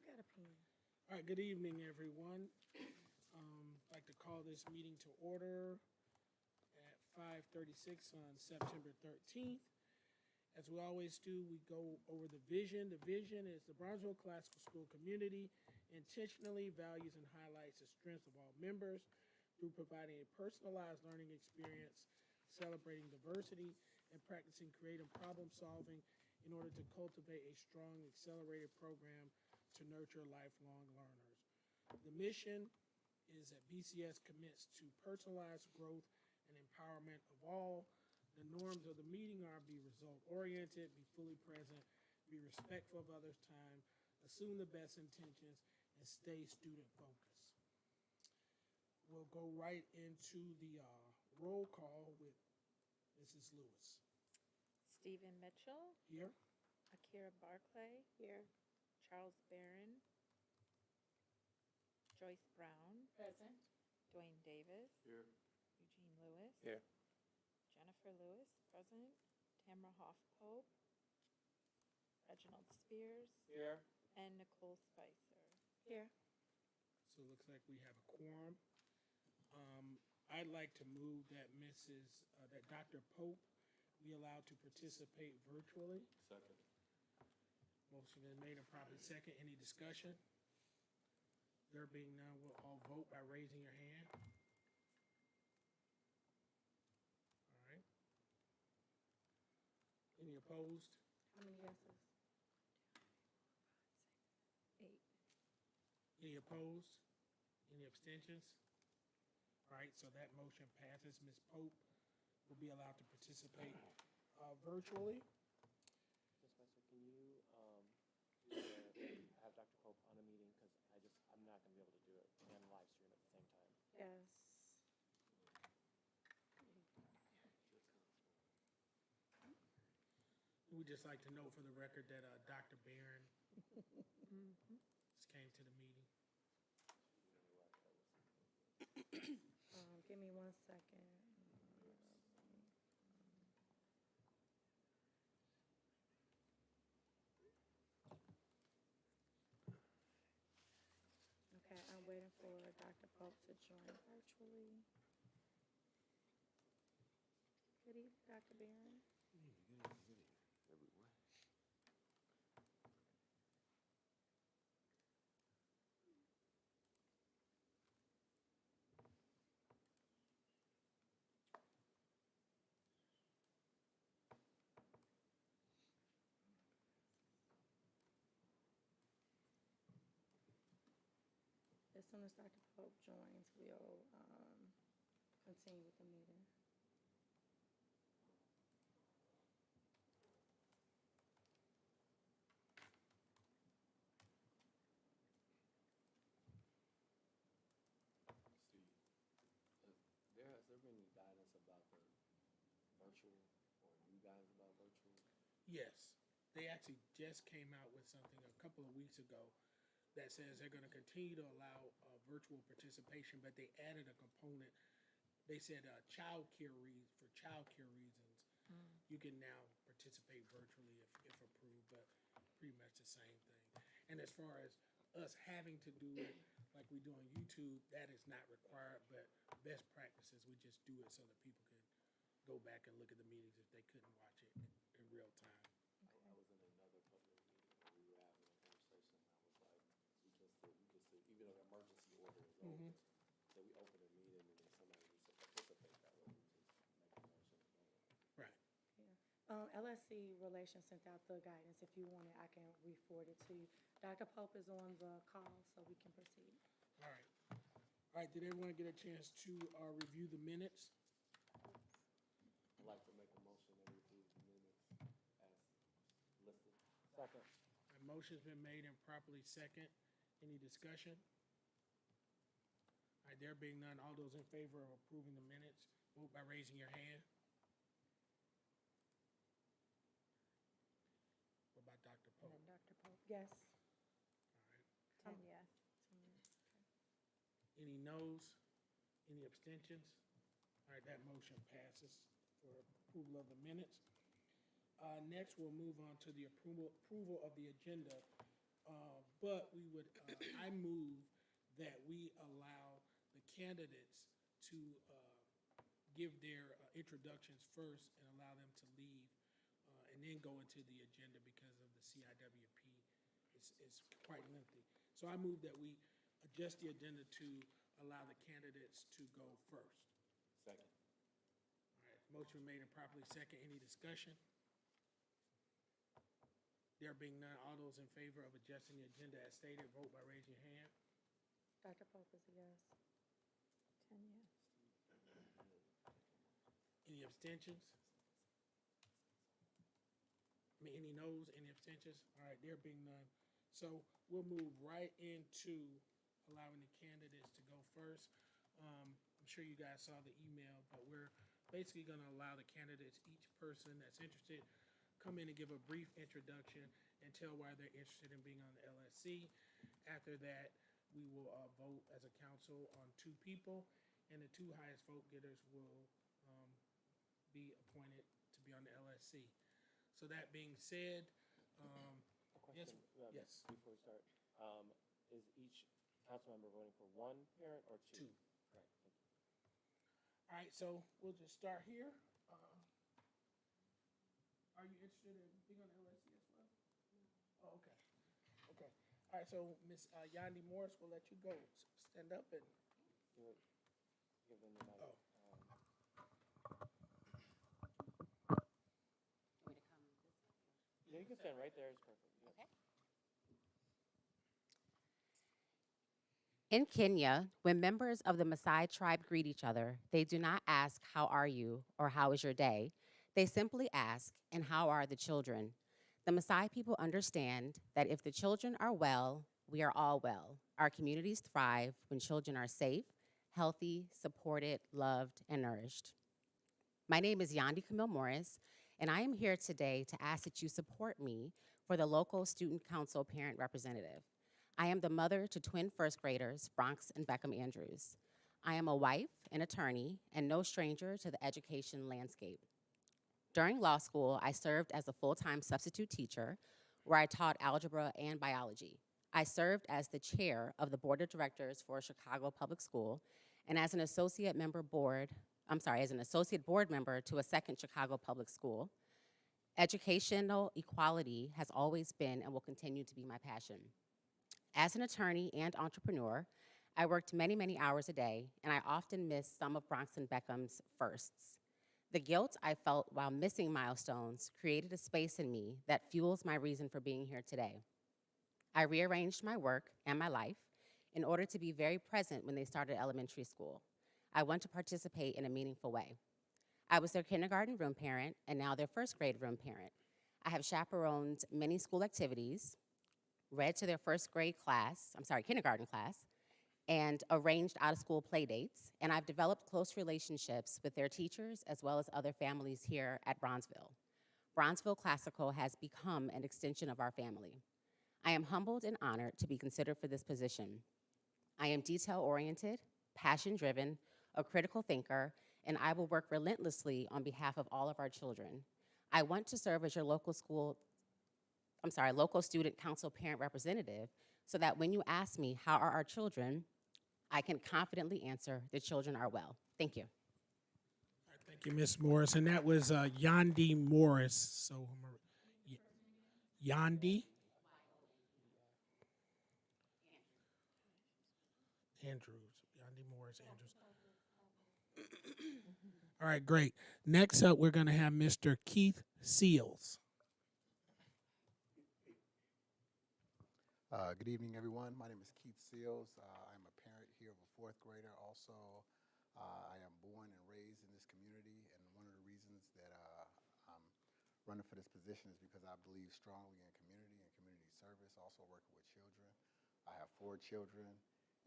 got a pen. All right, good evening, everyone. I'd like to call this meeting to order at 5:36 on September 13th. As we always do, we go over the vision. The vision is the Brownsville Classical School community intentionally values and highlights the strengths of all members through providing a personalized learning experience, celebrating diversity, and practicing creative problem solving in order to cultivate a strong, accelerated program to nurture lifelong learners. The mission is that BCS commits to personalized growth and empowerment of all. The norms of the meeting are be result-oriented, be fully present, be respectful of others' time, assume the best intentions, and stay student-focused. We'll go right into the roll call with Mrs. Lewis. Stephen Mitchell, Here? Akira Barclay, Here. Charles Barron, Joyce Brown, Present. Dwayne Davis, Here. Eugene Lewis, Here. Jennifer Lewis, present, Tamara Hoff Pope, Reginald Spears, Here. and Nicole Spicer. Here. So it looks like we have a quorum. I'd like to move that that Dr. Pope be allowed to participate virtually. Second. Motion been made and properly second. Any discussion? There being none, we'll all vote by raising your hand. All right. Any opposed? How many yeses? 8. Any opposed? Any abstentions? All right, so that motion passes. Ms. Pope will be allowed to participate virtually. Ms. Spicer, can you have Dr. Pope on a meeting, because I'm not going to be able to do it and live stream at the same time. Yes. We'd just like to know for the record that Dr. Barron just came to the meeting. Give me 1 second. Okay, I'm waiting for Dr. Pope to join virtually. Good evening, Dr. Barron. Everyone. As soon as Dr. Pope joins, we'll continue with the meeting. Steve, has there been any guidance about the virtual, or new guidance about virtual? Yes, they actually just came out with something a couple of weeks ago that says they're going to continue to allow virtual participation, but they added a component. They said for child care reasons, you can now participate virtually if approved, but pretty much the same thing. And as far as us having to do it like we do on YouTube, that is not required, but best practices, we just do it so that people can go back and look at the meetings if they couldn't watch it in real time. I was in another public meeting where we were having a conversation, and I was like, we just said, even though the emergency order is open, that we open a meeting and then somebody needs to participate that way, we just make a motion. Right. Yeah. LSC Relations sent out the guidance. If you want it, I can re-forward it to you. Dr. Pope is on the call, so we can proceed. All right. All right, did everyone get a chance to review the minutes? I'd like to make a motion that we approve the minutes as listed. Second. A motion's been made and properly second. Any discussion? All right, there being none, all those in favor of approving the minutes, vote by raising your hand. What about Dr. And Pope? then Dr. Pope. Yes. All right. 10 yes. Any noes? Any abstentions? All right, that motion passes for approval of the minutes. Next, we'll move on to the approval of the agenda but we would, I move that we allow the candidates to give their introductions first and allow them to leave, and then go into the agenda because of the CIWP. It's quite lengthy. So I move that we adjust the agenda to allow the candidates to go first. Second. All right, motion made and properly second. Any discussion? There being none, all those in favor of adjusting the agenda as stated, vote by raising your hand. Dr. Pope is a yes. 10 yes. Any abstentions? Any noes, any abstentions? All right, there being none. So we'll move right into allowing the candidates to go first. I'm sure you guys saw the email, but we're basically gonna allow the candidates, each person that's interested, come in and give a brief introduction and tell why they're interested in being on the LSC. After that, we will vote as a council on 2 people, and the 2 highest vote getters will be appointed to be on the LSC. So that being said, A question, yes. before we start. Is each council member voting for 1 parent or 2? 2. Right, thank you. All right, so we'll just start here. Are you interested in being on the LSC as well? Oh, okay. Okay. All right, so Ms. Yandi Morris, we'll let you go. Stand up and, Give them the mic. oh. Yeah, you can stand right there. It's perfect. Yeah. Okay. In Kenya, when members of the Maasai tribe greet each other, they do not ask, "How are you?" or "How is your day?" They simply ask, "And how are the children?" The Maasai people understand that if the children are well, we are all well. Our communities thrive when children are safe, healthy, supported, loved, and nourished. My name is Yandi Camille Morris, and I am here today to ask that you support me for the local Student Council Parent Representative. I am the mother to twin first graders, Bronx and Beckham Andrews. I am a wife, an attorney, and no stranger to the education landscape. During law school, I served as a full-time substitute teacher where I taught algebra and biology. I served as the chair of the board of directors for Chicago Public School and as an associate board member to a second Chicago Public School. Educational equality has always been and will continue to be my passion. As an attorney and entrepreneur, I worked many, many hours a day, and I often missed some of Bronx and Beckham's firsts. The guilt I felt while missing milestones created a space in me that fuels my reason for being here today. I rearranged my work and my life in order to be very present when they started elementary school. I want to participate in a meaningful way. I was their kindergarten room parent and now their first grade room parent. I have chaperoned many school activities, read to their kindergarten class, and arranged out-of-school play dates, and I've developed close relationships with their teachers as well as other families here at Bronzeville. Bronzeville Classical has become an extension of our family. I am humbled and honored to be considered for this position. I am detail-oriented, passion-driven, a critical thinker, and I will work relentlessly on behalf of all of our children. I want to serve as your local student council parent representative so that when you ask me, how are our children, I can confidently answer the children are well. Thank you. All right, thank you, Ms. Morris. And that was Yandi Morris. So, Yandi Andrews. Yandi Morris Andrews. All right, great. Next up, we're going to have Mr. Keith Seals. Good evening, everyone. My name is Keith Seals. I'm a parent here of a 4th grader. Also, I am born and raised in this community, and one of the reasons that I'm running for this position is because I believe strongly in community and community service, also working with children. I have 4 children,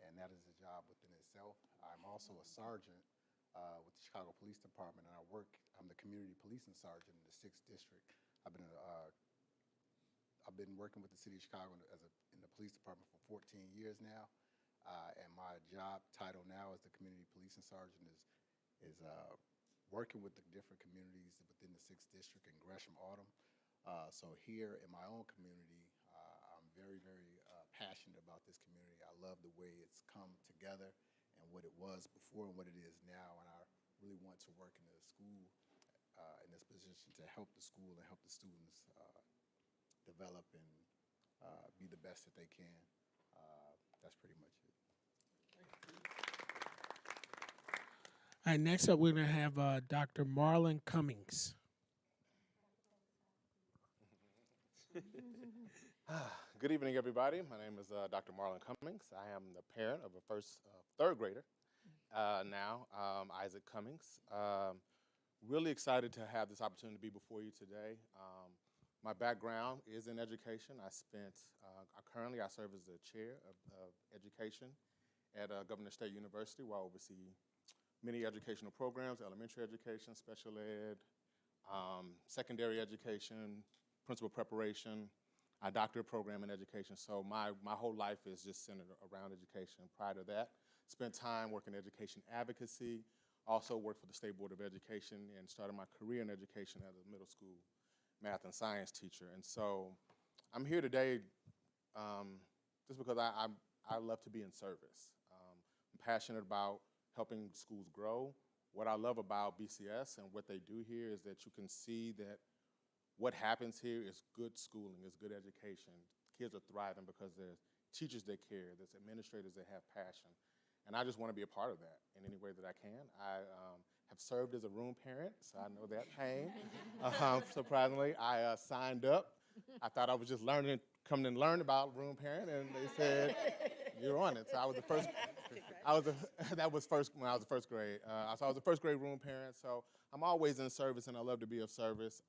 and that is a job within itself. I'm also a sergeant with the Chicago Police Department, and I'm the community policing sergeant in the 6th district. I've been working with the city of Chicago in the police department for 14 years now, and my job title now as the community policing sergeant is working with the different communities within the 6th district in Gresham Autumn. So here in my own community, I'm very, very passionate passionate about this community. I love the way it's come together and what it was before and what it is now. And I really want to work in the school, in this position to help the school and help the students develop and be the best that they can. That's pretty much it. All right, next up, we're going to have Dr. Marlon Cummings. Good evening, everybody. My name is Dr. Marlon Cummings. I am the parent of a third grader now, Isaac Cummings. Really excited to have this opportunity to be before you today. My background is in education. Currently I serve as the chair of education at Governor State University, where I oversee many educational programs: elementary education, special ed, secondary education, principal preparation, a doctorate program in education. So my whole life is just centered around education. Prior to that, spent time working in education advocacy, also worked for the State Board of Education, and started my career in education as a middle school math and science teacher. And so I'm here today just because I love to be in service. I'm passionate about helping schools grow. What I love about BCS and what they do here is that you can see that what happens here is good schooling, is good education. Kids are thriving because there's teachers that care, there's administrators that have passion. And I just want to be a part of that in any way that I can. I have served as a room parent, so I know that pain. Surprisingly, I signed up. I thought I was just coming and learn about room parent, and they said, you're on it. So I was the first, that was when I was the first grade. So I was the first grade room parent, so I'm always in service, and I love to be of service.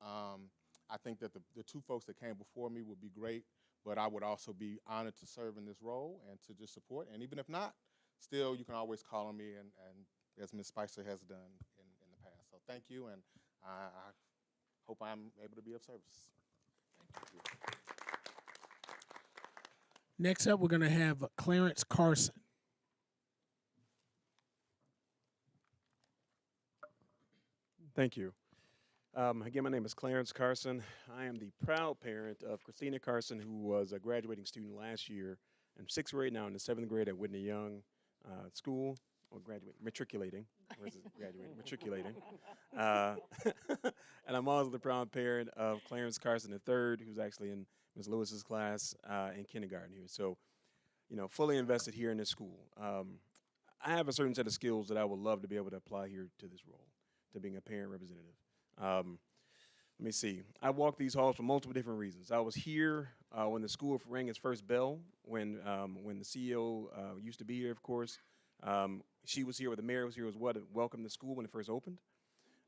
I think that the two folks that came before me would be great, but I would also be honored to serve in this role and to just support. And even if not, still, you can always call on me, and as Ms. Spicer has done in the past. So thank you, and I hope I'm able to be of service. Thank you. Next up, we're going to have Clarence Carson. Thank you. Again, my name is Clarence Carson. I am the proud parent of Christina Carson, who was a graduating student last year in 6th grade, now in the 7th grade at Whitney Young School, or matriculating. Where's it graduating? Matriculating. And I'm also the proud parent of Clarence Carson III, who's actually in Ms. Lewis's class in kindergarten here. So, fully invested here in this school. I have a certain set of skills that I would love to be able to apply here to this role, to being a parent representative. Let me see. I walked these halls for multiple different reasons. I was here when the school rang its first bell, when the CEO used to be here, of course. She was here, or the mayor was here, was what welcomed the school when it first opened.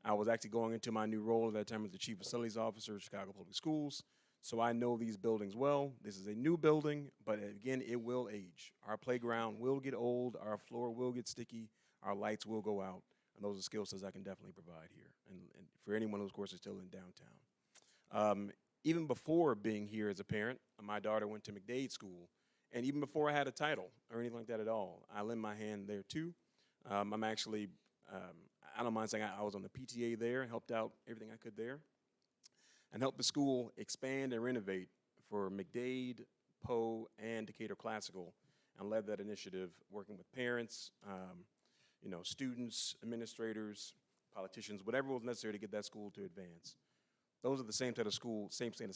I was actually going into my new role at that time as the Chief Facilities Officer of Chicago Public Schools, so I know these buildings well. This is a new building, but again, it will age. Our playground will get old, our floor will get sticky, our lights will go out, and those are skill sets I can definitely provide here, and for anyone who, of course, is still in downtown. Even before being here as a parent, my daughter went to McDade School, and even before I had a title or anything like that at all, I lend my hand there too. I'm actually, I don't mind saying I was on the PTA there, helped out everything I could there, and helped the school expand and renovate for McDade, Poe, and Decatur Classical, and led that initiative working with parents, students, administrators, politicians, whatever was necessary to get that school to advance. Those are the same set of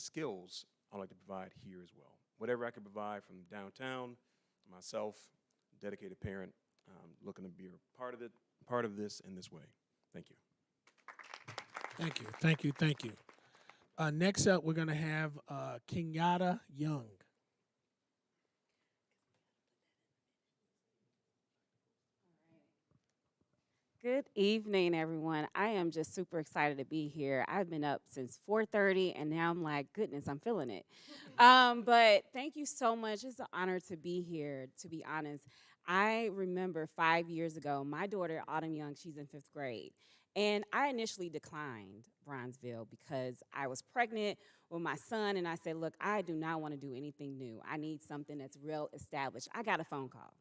skills I'd like to provide here as well. Whatever I can provide from downtown, myself, dedicated parent, looking to be a part of this in this way. Thank you. Thank you, thank you, thank you. Next up, we're going to have Kenyatta Young. Good evening, everyone. I am just super excited to be here. I've been up since 4:30, and now I'm like, goodness, I'm feeling it. But thank you so much. It's an honor to be here, to be honest. I remember 5 years ago, my daughter, Autumn Young, she's in 5th grade, and I initially declined Bronzeville because I was pregnant with my son, and I said, look, I do not want to do anything new. I need something that's real established. I got a phone call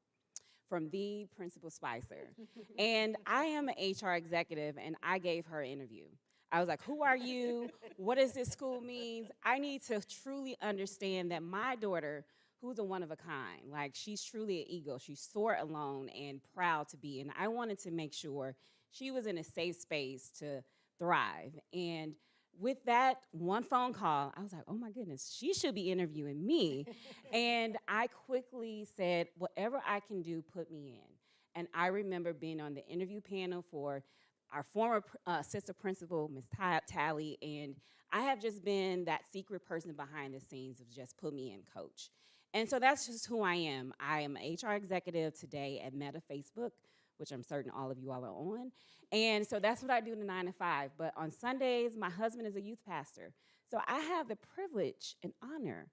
from the Principal Spicer. And I am an HR executive, and I gave her an interview. I was like, who are you? What does this school mean? I need to truly understand that my daughter, who's a one of a kind. Like, she's truly an eagle. She's soar alone and proud to be. And I wanted to make sure she was in a safe space to thrive. And with that one phone call, I was like, oh my goodness, she should be interviewing me. And I quickly said, whatever I can do, put me in. And I remember being on the interview panel for our former assistant principal, Ms. Talley, and I have just been that secret person behind the scenes of just put me in, coach. And so that's just who I am. I am an HR executive today at Meta Facebook, which I'm certain all of you all are on. And so that's what I do in the 9 to 5. But on Sundays, my husband is a youth pastor. So I have the privilege and honor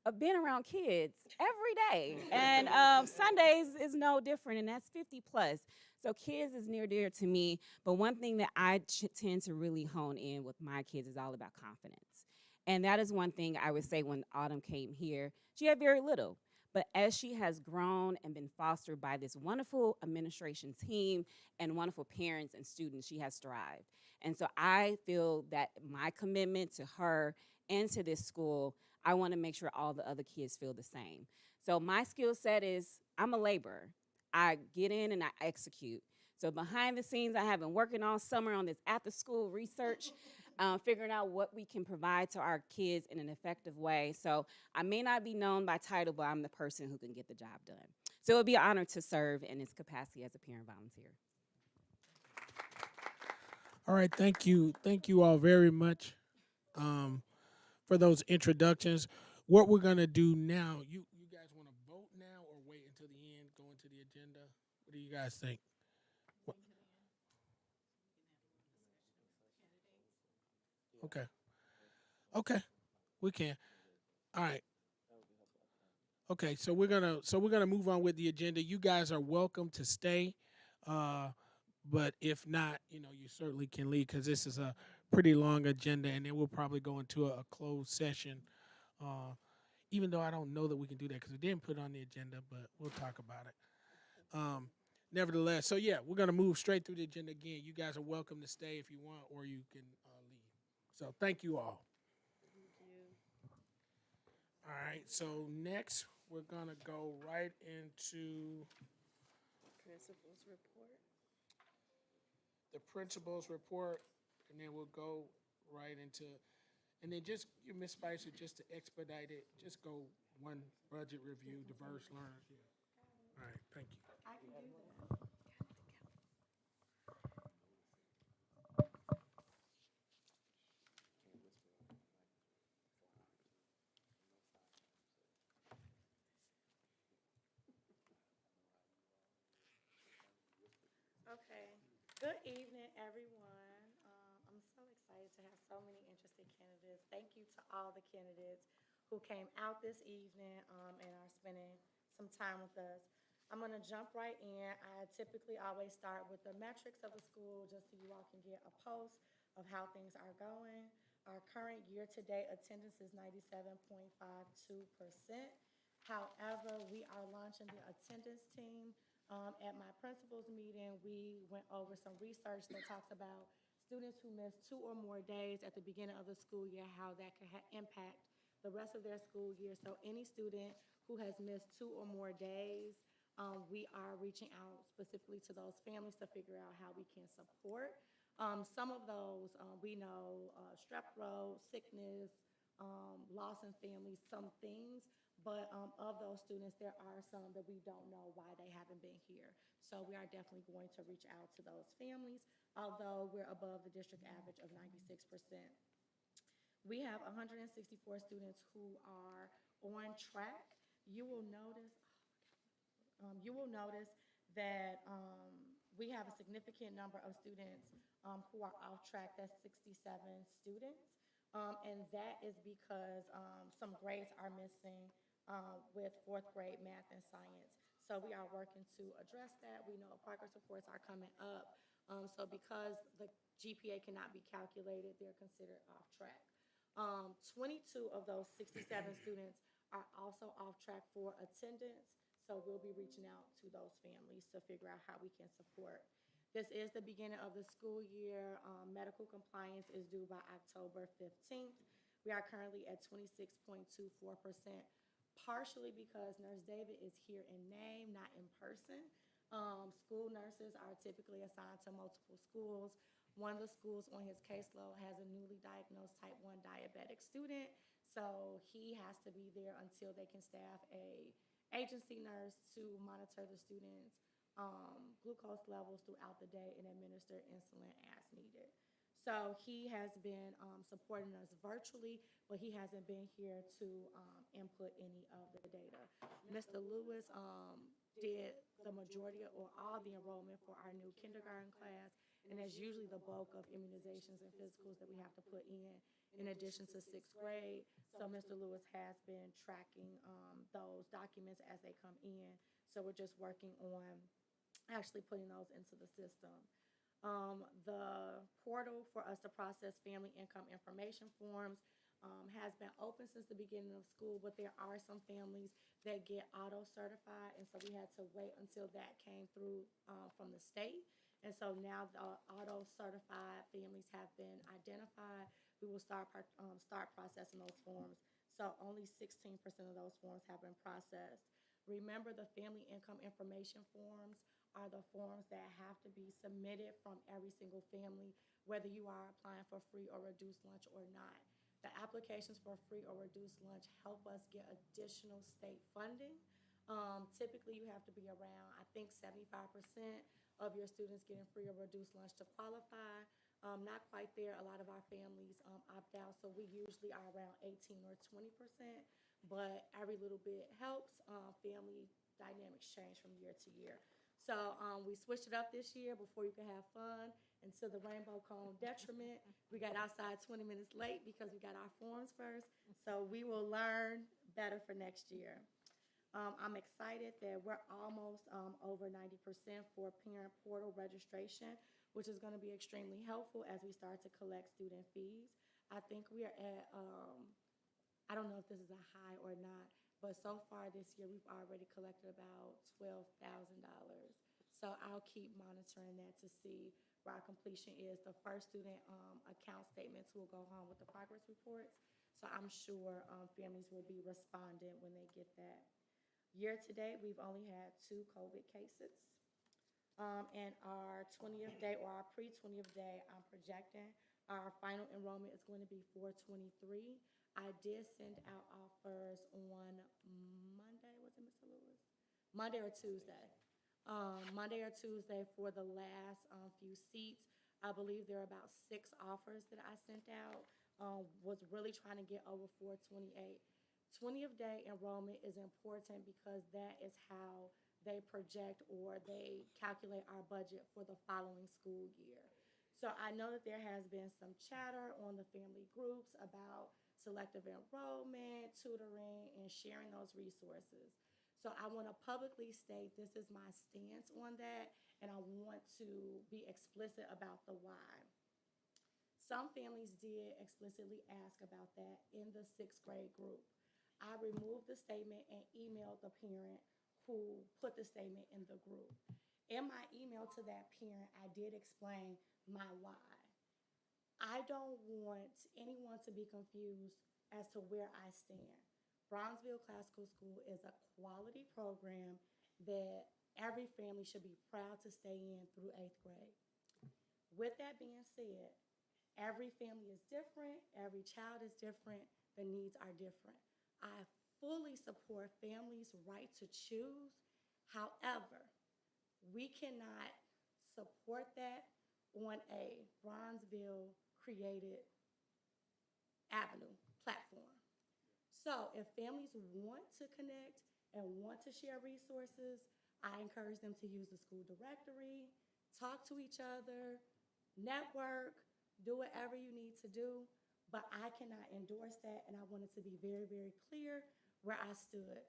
of being around kids every day. And Sundays is no different, and that's 50 plus. So kids is near dear to me. But one thing that I tend to really hone in with my kids is all about confidence. And that is one thing I would say when Autumn came here. She had very little. But as she has grown and been fostered by this wonderful administration team and wonderful parents and students, she has thrived. And so I feel that my commitment to her and to this school, I want to make sure all the other kids feel the same. So my skill set is I'm a laborer. I get in and I execute. So behind the scenes, I have been working all summer on this after-school research, figuring out what we can provide to our kids in an effective way. So I may not be known by title, but I'm the person who can get the job done. So it would be an honor to serve in this capacity as a parent volunteer. All right, thank you. Thank you all very much for those introductions. What we're going to do now, you guys want to vote now or wait until the end, go into the agenda? What do you guys think? What? Okay. Okay, we can. All right. Okay, so we're gonna move on with the agenda. You guys are welcome to stay, but if not, you certainly can leave because this is a pretty long agenda, and then we'll probably go into a closed session. Even though I don't know that we can do that because we didn't put it on the agenda, but we'll talk about it. Nevertheless, so yeah, we're gonna move straight through the agenda again. You guys are welcome to stay if you want, or you can leave. So thank you all. All right, so next we're gonna go right into Principal's report. the principal's report, and then we'll go right into, and then just, Ms. Spicer, just to expedite it, just go one budget review, diverse learners. Yeah. All right, thank you. I can do that. Okay. Good evening, everyone. I'm so excited to have so many interested candidates. Thank you to all the candidates who came out this evening and are spending some time with us. I'm going to jump right in. I typically always start with the metrics of the school just so you all can get a pulse of how things are going. Our current year-to-date attendance is 97.52%. However, we are launching the attendance team. At my principal's meeting, we went over some research that talks about students who miss 2 or more days at the beginning of the school year, how that could impact the rest of their school year. So any student who has missed 2 or more days, we are reaching out specifically to those families to figure out how we can support. Some of those, we know strep throat, sickness, loss in families, some things. But of those students, there are some that we don't know why they haven't been here. So we are definitely going to reach out to those families, although we're above the district average of 96%. We have 164 students who are on track. You will notice that we have a significant number of students who are off track. That's 67 students. And that is because some grades are missing with 4th grade math and science. So we are working to address that. We know progress reports are coming up. So because the GPA cannot be calculated, they're considered off track. 22 of those 67 students are also off track for attendance. So we'll be reaching out to those families to figure out how we can support. This is the beginning of the school year. Medical compliance is due by October 15th. We are currently at 26.24% partially because Nurse David is here in name, not in person. School nurses are typically assigned to multiple schools. One of the schools on his caseload has a newly diagnosed type 1 diabetic student, so he has to be there until they can staff a agency nurse to monitor the students' glucose levels throughout the day and administer insulin as needed. So he has been supporting us virtually, but he hasn't been here to input any of the data. Mr. Lewis did the majority or all the enrollment for our new kindergarten class, and that's usually the bulk of immunizations and physicals that we have to put in addition to sixth grade. So Mr. Lewis has been tracking those documents as they come in. So we're just working on actually putting those into the system. The portal for us to process family income information forms has been open since the beginning of school, but there are some families that get auto-certified, and so we had to wait until that came through from the state. And so now the auto-certified families have been identified. We will start processing those forms. So only 16% of those forms have been processed. Remember, the family income information forms are the forms that have to be submitted from every single family, whether you are applying for free or reduced lunch or not. The applications for free or reduced lunch help us get additional state funding. Typically, you have to be around, I think, 75% of your students getting free or reduced lunch to qualify. Not quite there. A lot of our families opt out, so we usually are around 18 or 20%, but every little bit helps. Family dynamics change from year to year. So we switched it up this year before you could have fun, and to the rainbow cone detriment, we got outside 20 minutes late because we got our forms first. So we will learn better for next year. I'm excited that we're almost over 90% for parent portal registration, which is going to be extremely helpful as we start to collect student fees. I think we are at, I don't know if this is a high or not, but so far this year, we've already collected about $12,000. So I'll keep monitoring that to see where our completion is. The first student account statements will go home with the progress reports. So I'm sure families will be responding when they get that. Year to date, we've only had 2 COVID cases. And our 20th day or our pre-20th day, I'm projecting our final enrollment is going to be 423. I did send out offers on Monday, was it Mr. Lewis? Monday or Tuesday. Monday or Tuesday for the last few seats. I believe there are about 6 offers that I sent out. Was really trying to get over 428. 20th day enrollment is important because that is how they project or they calculate our budget for the following school year. So I know that there has been some chatter on the family groups about selective enrollment, tutoring, and sharing those resources. So I want to publicly state this is my stance on that, and I want to be explicit about the why. Some families did explicitly ask about that in the 6th grade group. I removed the statement and emailed the parent who put the statement in the group. In my email to that parent, I did explain my why. I don't want anyone to be confused as to where I stand. Bronzeville Classical School is a quality program that every family should be proud to stay in through 8th grade. With that being said, every family is different, every child is different, the needs are different. I fully support families' right to choose. However, we cannot support that on a Bronzeville created avenue, platform. So if families want to connect and want to share resources, I encourage them to use the school directory, talk to each other, network, do whatever you need to do, but I cannot endorse that, and I wanted to be very, very clear where I stood.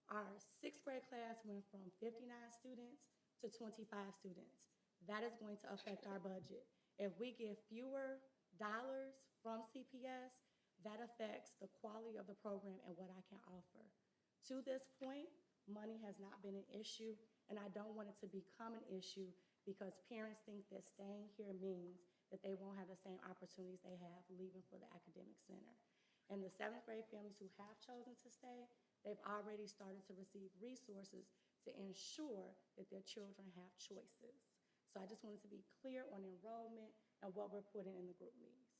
Our 6th grade class went from 59 students to 25 students. That is going to affect our budget. If we get fewer dollars from CPS, that affects the quality of the program and what I can offer. To this point, money has not been an issue, and I don't want it to become an issue because parents think that staying here means that they won't have the same opportunities they have leaving for the academic center. And the 7th grade families who have chosen to stay, they've already started to receive resources to ensure that their children have choices. So I just wanted to be clear on enrollment and what we're putting in the group needs.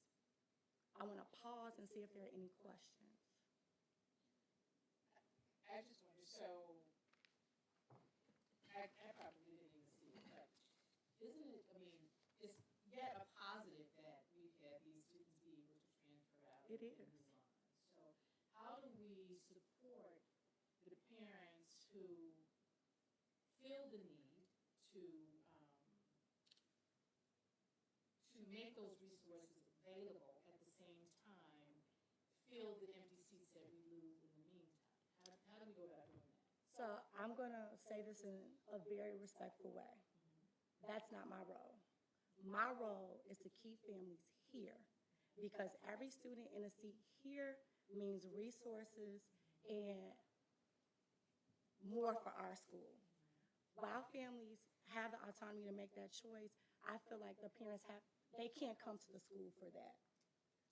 I want to pause and see if there are any questions. I just wonder, so, I probably didn't even see it, but isn't it, I mean, it's yet a positive that we've had these students be able to transfer out. It and is. move on. So how do we support the parents who feel the need to make those resources available at the same time, fill the empty seats that we lose in the meantime? How do we go about doing that? So I'm going to say this in a very respectful way. That's not my role. My role is to keep families here because every student in a seat here means resources and more for our school. While families have the autonomy to make that choice, I feel like the parents they can't come to the school for that.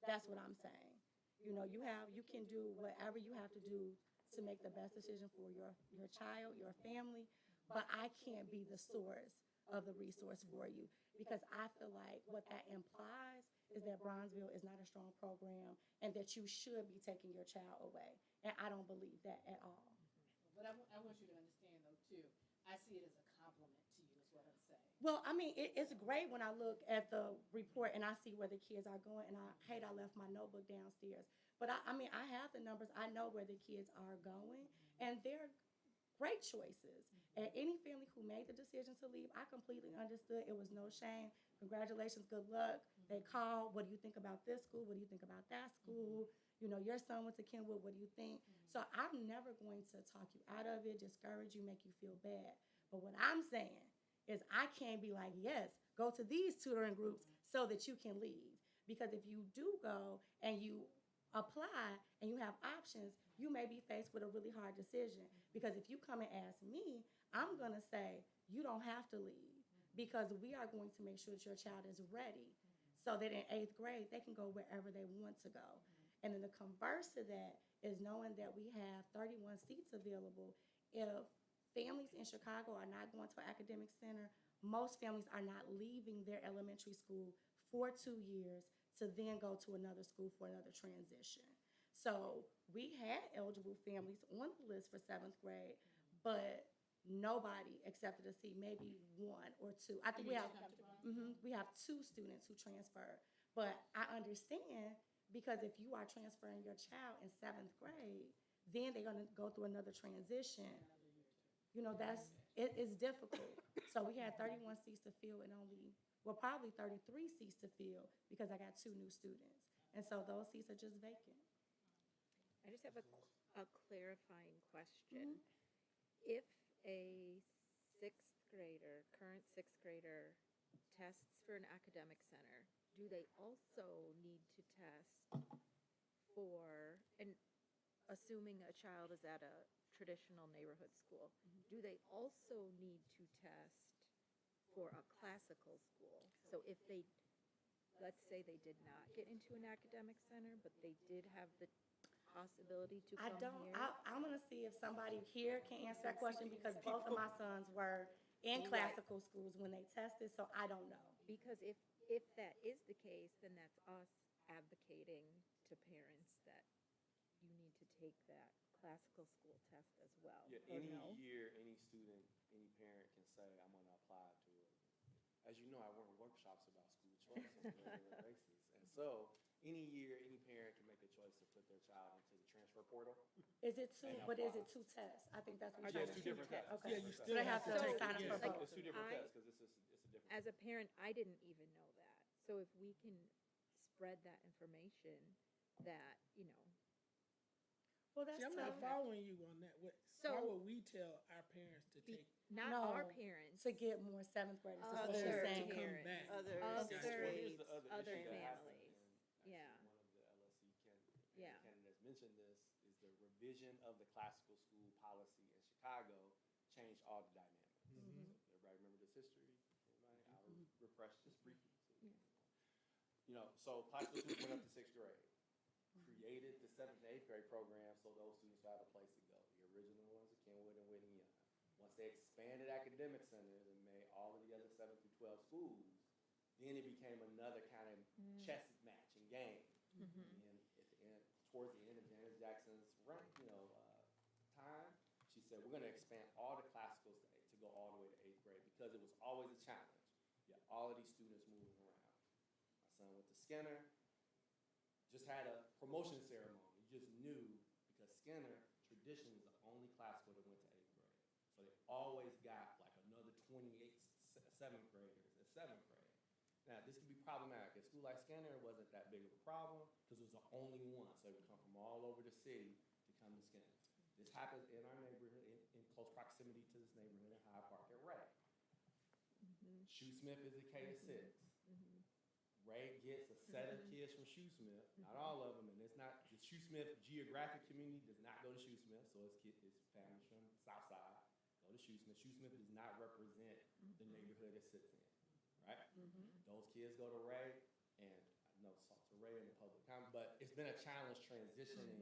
That's what I'm saying. You know, you can do whatever you have to do to make the best decision for your child, your family, but I can't be the source of the resource for you because I feel like what that implies is that Bronzeville is not a strong program and that you should be taking your child away. And I don't believe that at all. But I want you to understand, though, too, I see it as a compliment to you, is what I'm saying. Well, I mean, it's great when I look at the report and I see where the kids are going, and I hate I left my notebook downstairs. But I mean, I have the numbers. I know where the kids are going, and they're great choices. And any family who made the decision to leave, I completely understood. It was no shame. Congratulations, good luck. They called, what do you think about this school? What do you think about that school? You know, your son went to Kenwood, what do you think? So I'm never going to talk you out of it, discourage you, make you feel bad. But what I'm saying is I can't be like, yes, go to these tutoring groups so that you can leave. Because if you do go and you apply and you have options, you may be faced with a really hard decision. Because if you come and ask me, I'm going to say, you don't have to leave because we are going to make sure that your child is ready so that in 8th grade, they can go wherever they want to go. And then the converse to that is knowing that we have 31 seats available. If families in Chicago are not going to an academic center, most families are not leaving their elementary school for 2 years to then go to another school for another transition. So we had eligible families on the list for 7th grade, but nobody accepted a seat, maybe 1 or 2. I think we have 2 students who transferred. But I understand because if you are transferring your child in 7th grade, then they're going to go through another transition. You know, it's difficult. So we had 31 seats to fill and probably 33 seats to fill because I got 2 new students. And so those seats are just vacant. I just have a clarifying question. If a current sixth grader, tests for an academic center, do they also need to test for, and assuming a child is at a traditional neighborhood school, do they also need to test for a classical school? So if they, let's say they did not get into an academic center, but they did have the possibility to come here? I'm going to see if somebody here can answer that question because both of my sons were in classical schools when they tested, so I don't know. Because if that is the case, then that's us advocating to parents that you need to take that classical school test as well. Yeah, or any no? year, any student, any parent can say, I'm going to apply to it. As you know, I run workshops about school choice on a regular basis. And so, any year, any parent can make a choice to put their child into the transfer portal. Is it 2 tests? I think that's what Yeah, you're it's 2 trying to different tests. Okay. Yeah, you So still they have to take sign up it, for yeah. both. It's 2 different tests because it's a different. As a parent, I didn't even know that. So if we can spread that information, that, you know. Well, that's See, I'm not tough. following you on that. Why would we tell our parents to take Not No, our parents. to get more 7th graders. Is what Other you're to saying. come parents. back? Other Other Here's the other issue that happens, families. and Yeah. actually one of the LSC Yeah. candidates mentioned this, is the revision of the classical school policy in Chicago changed all the dynamics. So everybody remember this history? Everybody? I'll refresh just briefly. You know, so classical schools went up to 6th grade, created the 7th and 8th grade program so those students would have a place to go. once they expanded academic centers and made all of the other 7 through 12 schools, then it became another kind of chess match and game. And at the end, towards the end of Janet Jackson's time, she said, we're going to expand all the classicals to go all the way to 8th grade because it was always a challenge. You had all of these students moving around. My son went to Skinner, just had a promotion ceremony. You just knew because Skinner traditionally is the only classical that went to 8th grade. So they always got like another 28 7th graders at 7th grade. Now, this could be problematic. At a school like Skinner, it wasn't that big of a problem because it was the only one. So they would come from all over the city to come to Skinner. This happens in our neighborhood, in close proximity to this neighborhood in Hyde Park at Ray. Shoesmith is a K to 6. Ray gets a set of kids from Shoesmith, not all of them, and it's not, the Shoesmith geographic community does not go to Shoesmith, so it's families from Southside go to Shoesmith. Shoesmith does not represent the neighborhood it sits in, right? Those kids go to Ray, and I know salt to Ray in the public comment, but it's been a challenge transitioning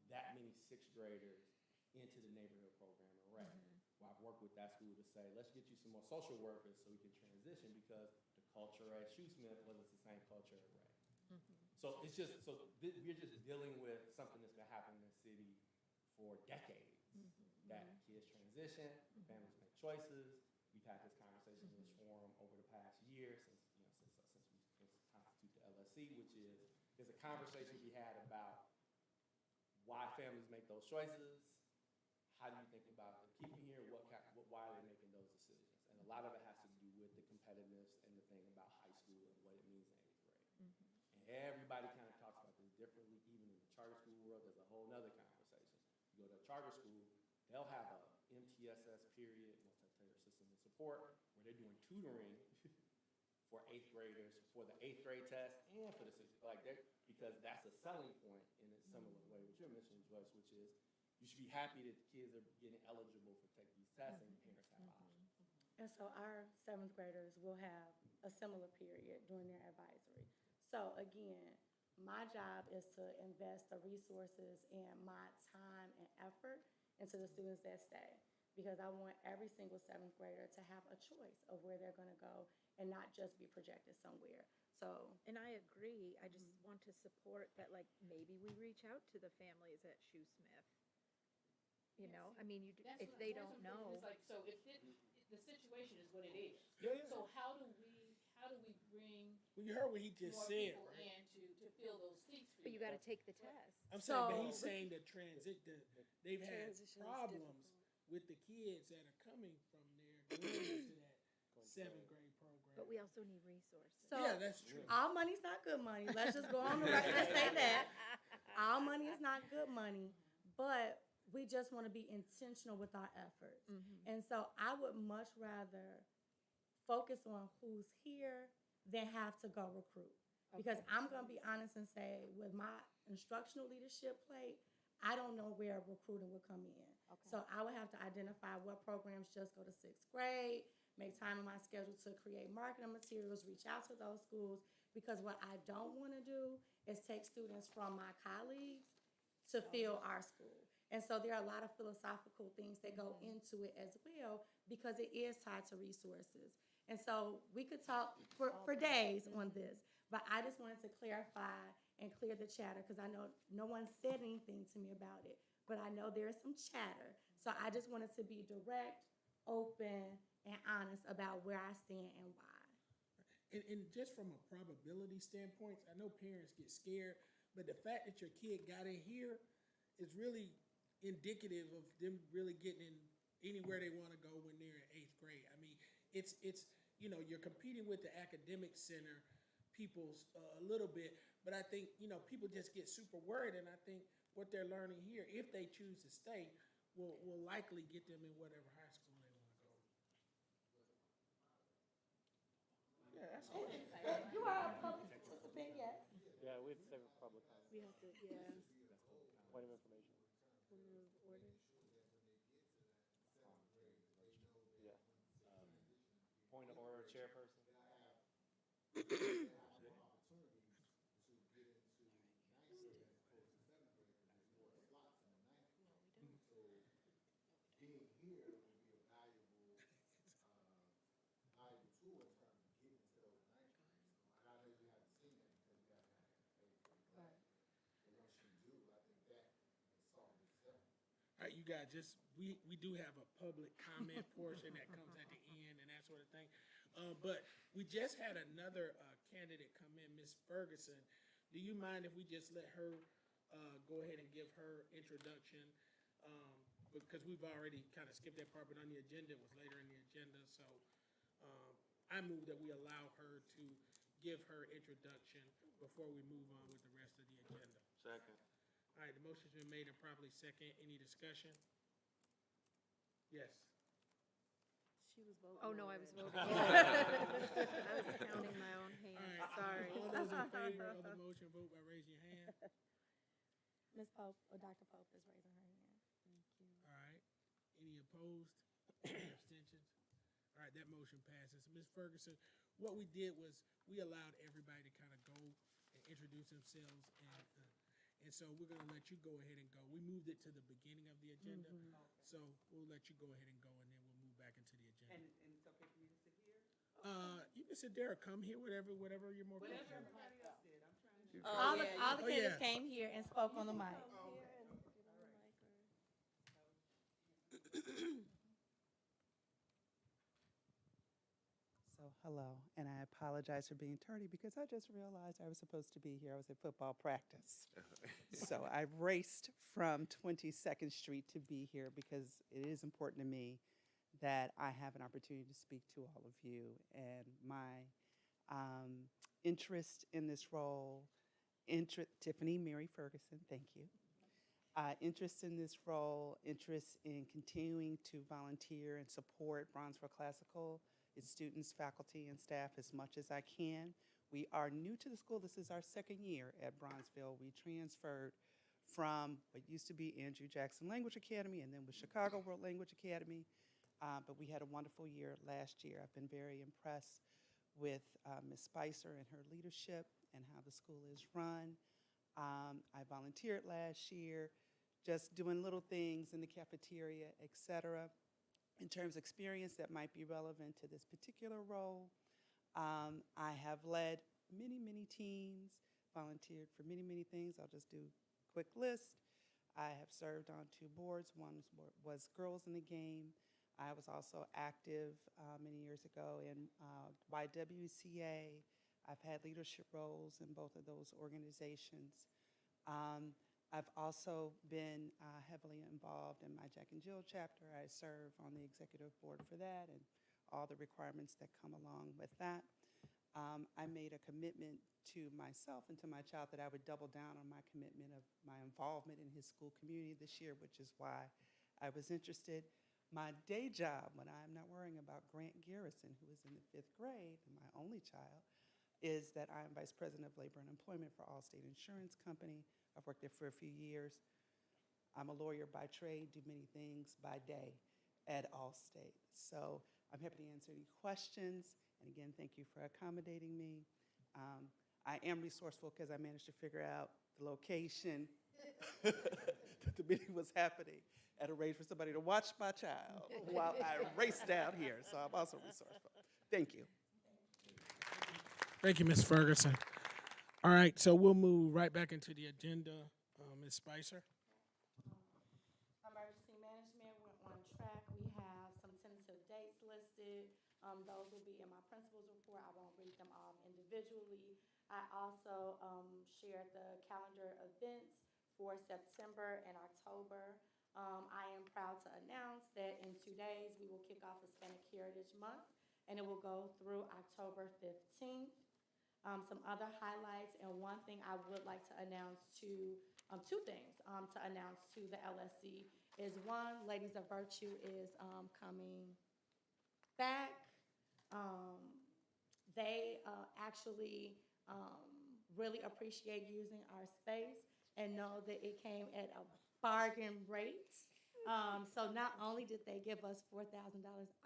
that many 6th graders into the neighborhood program in Ray. Well, I've worked with that school to say, let's get you some more social workers so we can transition because the culture at Shoesmith wasn't the same culture at Ray. So it's just, we're just dealing with something that's been happening in the city for decades. That kids transition, families make choices. We've had this conversation in this forum over the past year since we constitute the LSC, which is, there's a conversation we had about why families make those choices. How do you think about them keeping here? Why are they making those decisions? And a lot of it has to do with the competitiveness and the thing about high school and what it means in 8th grade. And everybody kind of talks about this differently, even in the charter school world. There's a whole other conversation. You go to a charter school, they'll have a MTSS period, multi-tiered system of support, where they're doing tutoring for 8th graders for the 8th grade test and for the 6th, because that's a selling point in a similar way what you're mentioning, Joyce, which is you should be happy that the kids are getting eligible for take these tests and parents have options. And so our 7th graders will have a similar period during their advisory. So again, my job is to invest the resources and my time and effort into the students that stay, because I want every single 7th grader to have a choice of where they're gonna go and not just be projected somewhere. So, And I agree. I just want to support that, like, maybe we reach out to the families at Shoesmith. You know, I mean, if they don't know. It's like, so if the situation is what it is. Yeah. So how do we bring Well, you heard what he just more said, people right? in to fill those seats for But you got to take the test. I'm saying, but So- he's saying that they've had Transition is problems with the kids that are coming from there going into that 7th grade program. But we also need resources. so Yeah, that's true. all money's not good money. Let's just go on the record and say that. All money is not good money, but we just want to be intentional with our efforts. And so I would much rather focus on who's here than have to go recruit. Because I'm going to be honest and say, with my instructional leadership plate, I don't know where recruiting would come in. So I would have to identify what programs just go to 6th grade, make time in my schedule to create marketing materials, reach out to those schools, because what I don't want to do is take students from my colleagues to fill our school. And so there are a lot of philosophical things that go into it as well, because it is tied to resources. And so we could talk for days on this, but I just wanted to clarify and clear the chatter, because I know no one said anything to me about it, but I know there is some chatter. So I just wanted to be direct, open, and honest about where I stand and why. And just from a probability standpoint, I know parents get scared, but the fact that your kid got in here is really indicative of them really getting in anywhere they want to go when they're in 8th grade. I mean, it's you're competing with the academic center people a little bit, but I think, people just get super worried, and I think what they're learning here, if they choose to stay, will likely get them in whatever high school they want to go. Yeah, that's all. You are a public participant, yes. Yeah, we'd say public comment. We have to, Point of information. order. Yeah. Point of order, chairperson. Being here will be a valuable guys, we do have a public comment portion that comes at the end and that sort of thing. But we just had another candidate come in, Ms. Ferguson. Do you mind if we just let her go ahead and give her introduction? Because we've already kind of skipped that part, but on the agenda, it was later in the agenda. So I move that we allow her to give her introduction before we move on with the rest of the agenda. Second. All right, the motion's been made and properly second. Any discussion? Yes. She was voting. Oh, no, I was voting. I was counting my own All hand, right. sorry. All those in favor of the motion, vote by raising your hand. Ms. Pope, or Dr. Pope is raising her hand. All right. Any opposed? Any abstentions? All right, that motion passes. Ms. Ferguson, what we did was we allowed everybody to kind of go and introduce themselves, and so we're going to let you go ahead and go. We moved it to the beginning of the agenda, so we'll let you go ahead and go, and then we'll move back into the agenda. And it's okay for me to sit here? You can sit there or come here, whatever you're more Whatever comfortable. everybody else did, I'm trying to. All the Oh, candidates yeah. came here and spoke on the mic. So, hello, and I apologize for being tardy because I just realized I was supposed to be here. I was at football practice. So I raced from 22nd Street to be here because it is important to me that I have an opportunity to speak to all of you. And my interest in this role, Tiffany Mary Ferguson, thank you. Interest in this role, interest in continuing to volunteer and support Bronzeville Classical, its students, faculty, and staff as much as I can. We are new to the school. This is our second year at Bronzeville. We transferred from what used to be Andrew Jackson Language Academy and then was Chicago World Language Academy. But we had a wonderful year last year. I've been very impressed with Ms. Spicer and her leadership and how the school is run. I volunteered last year, just doing little things in the cafeteria, et cetera. In terms of experience that might be relevant to this particular role, I have led many, many teams, volunteered for many, many things. I'll just do a quick list. I have served on 2 boards. One was Girls in the Game. I was also active many years ago in YWCA. I've had leadership roles in both of those organizations. I've also been heavily involved in my Jack and Jill chapter. I serve on the executive board for that and all the requirements that come along with that. I made a commitment to myself and to my child that I would double down on my commitment of my involvement in his school community this year, which is why I was interested. My day job, when I'm not worrying about Grant Garrison, who is in the 5th grade, and my only child, is that I am Vice President of Labor and Employment for Allstate Insurance Company. I've worked there for a few years. I'm a lawyer by trade, do many things by day at Allstate. So I'm happy to answer any questions. And again, thank you for accommodating me. I am resourceful because I managed to figure out the location that the meeting was happening and arrange for somebody to watch my child while I race down here. So I'm also resourceful. Thank you. Thank you, Ms. Ferguson. All right, so we'll move right back into the agenda. Ms. Spicer. Emergency management, we're on track. We have some tentative dates listed. Those will be in my principal's report. I won't read them all individually. I also shared the calendar events for September and October. I am proud to announce that in 2 days, we will kick off Hispanic Heritage Month, and it will go through October 15th. Some other highlights, and one thing I would like to announce to, 2 things to announce to the LSC is one, Ladies of Virtue is coming back. They actually really appreciate using our space and know that it came at a bargain rate. So not only did they give us $4,000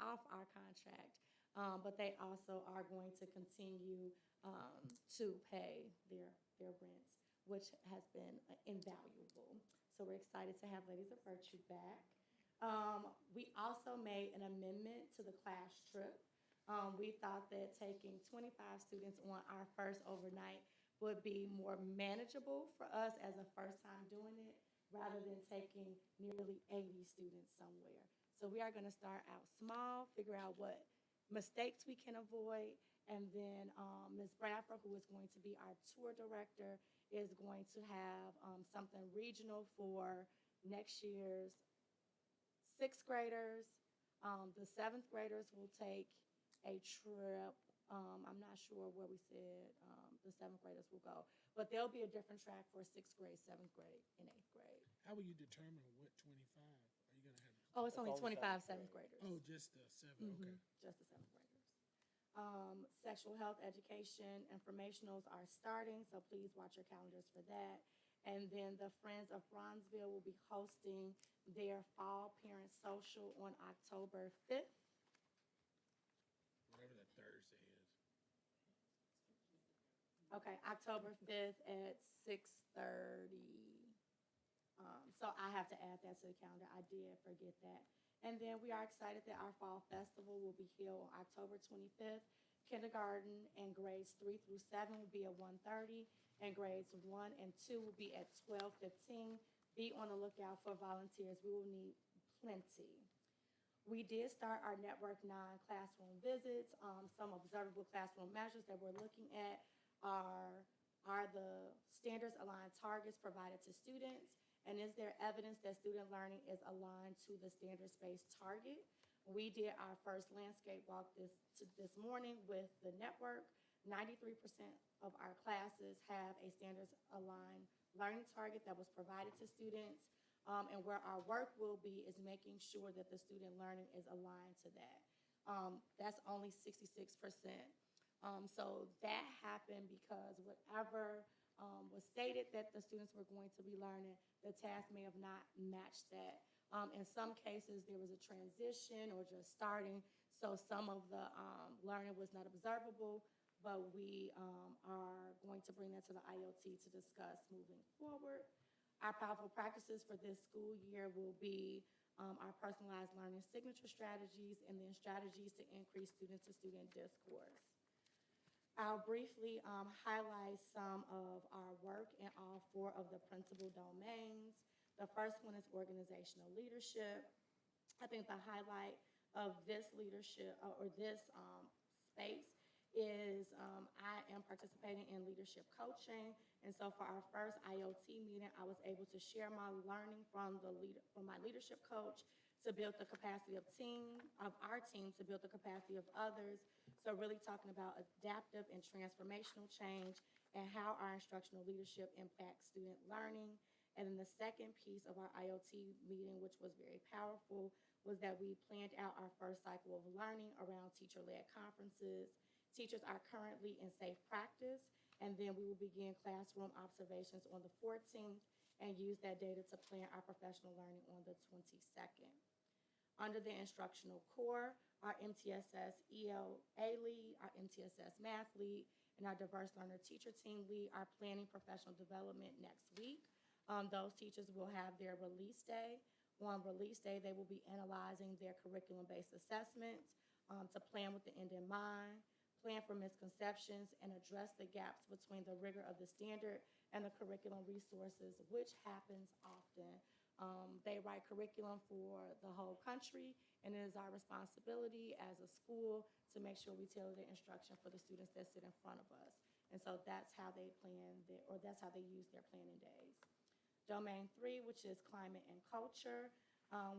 off our contract, but they also are going to continue to pay their rents, which has been invaluable. So we're excited to have Ladies of Virtue back. We also made an amendment to the class trip. We thought that taking 25 students on our first overnight would be more manageable for us as a first time doing it, rather than taking nearly 80 students somewhere. So we are going to start out small, figure out what mistakes we can avoid, and then Ms. Bradford, who is going to be our tour director, is going to have something regional for next year's sixth graders. The seventh graders will take a trip. I'm not sure where we said the seventh graders will go, but there'll be a different track for sixth grade, seventh grade, and eighth grade. How will you determine what 25? Are you going to have? Oh, it's only only 25 seventh seventh graders. Oh, just the 7. Okay. Just the seventh graders. Sexual health education informationals are starting, so please watch your calendars for that. And then the Friends of Bronzeville will be hosting their fall parent social on October 5th. Whatever that Thursday is. Okay, October 5th at 6:30. So I have to add that to the calendar. I did forget that. And then we are excited that our fall festival will be held on October 25th. Kindergarten and grades 3 through 7 will be at 1:30, and grades 1 and 2 will be at 12:15. Be on the lookout for volunteers. We will need plenty. We did start our Network 9 classroom visits. Some observable classroom measures that we're looking at are the standards aligned targets provided to students, and is there evidence that student learning is aligned to the standards-based target? We did our first landscape walk this morning with the network. 93% of our classes have a standards-aligned learning target that was provided to students. And where our work will be is making sure that the student learning is aligned to that. That's only 66%. So that happened because whatever was stated that the students were going to be learning, the task may have not matched that. In some cases, there was a transition or just starting, so some of the learning was not observable, but we are going to bring that to the IOT to discuss moving forward. Our powerful practices for this school year will be our personalized learning signature strategies and then strategies to increase student-to-student discourse. I'll briefly highlight some of our work in all 4 of the principal domains. The first one is organizational leadership. I think the highlight of this leadership or this space is I am participating in leadership coaching. And so for our first IOT meeting, I was able to share my learning from my leadership coach to build the capacity of our team to build the capacity of others. So really talking about adaptive and transformational change and how our instructional leadership impacts student learning. And then the second piece of our IOT meeting, which was very powerful, was that we planned out our first cycle of learning around teacher-led conferences. Teachers are currently in safe practice, and then we will begin classroom observations on the 14th and use that data to plan our professional learning on the 22nd. Under the instructional core, our MTSS ELA lead, our MTSS math lead, and our diverse learner teacher team lead are planning professional development next week. Those teachers will have their release day. On release day, they will be analyzing their curriculum-based assessments to plan with the end in mind, plan for misconceptions, and address the gaps between the rigor of the standard and the curriculum resources, which happens often. They write curriculum for the whole country, and it is our responsibility as a school to make sure we tailor the instruction for the students that sit in front of us. And so that's how they that's how they use their planning days. Domain 3, which is climate and culture.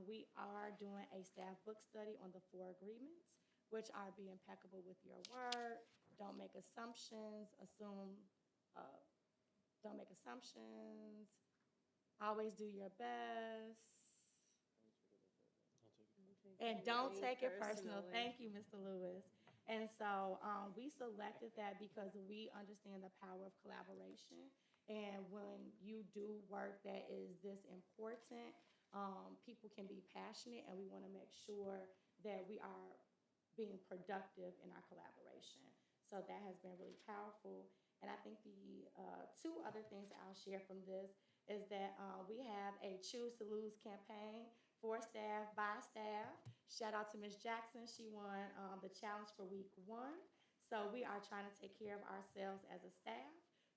We are doing a staff book study on the 4 agreements, which are be impeccable with your word. Don't make assumptions. Don't make assumptions. Always do your best. And don't take it personal. Thank you, Mr. Lewis. And so we selected that because we understand the power of collaboration. And when you do work that is this important, people can be passionate, and we want to make sure that we are being productive in our collaboration. So that has been really powerful. And I think the 2 other things I'll share from this is that we have a Choose to Lose campaign for staff, by staff. Shout out to Ms. Jackson. She won the challenge for week 1. So we are trying to take care of ourselves as a staff.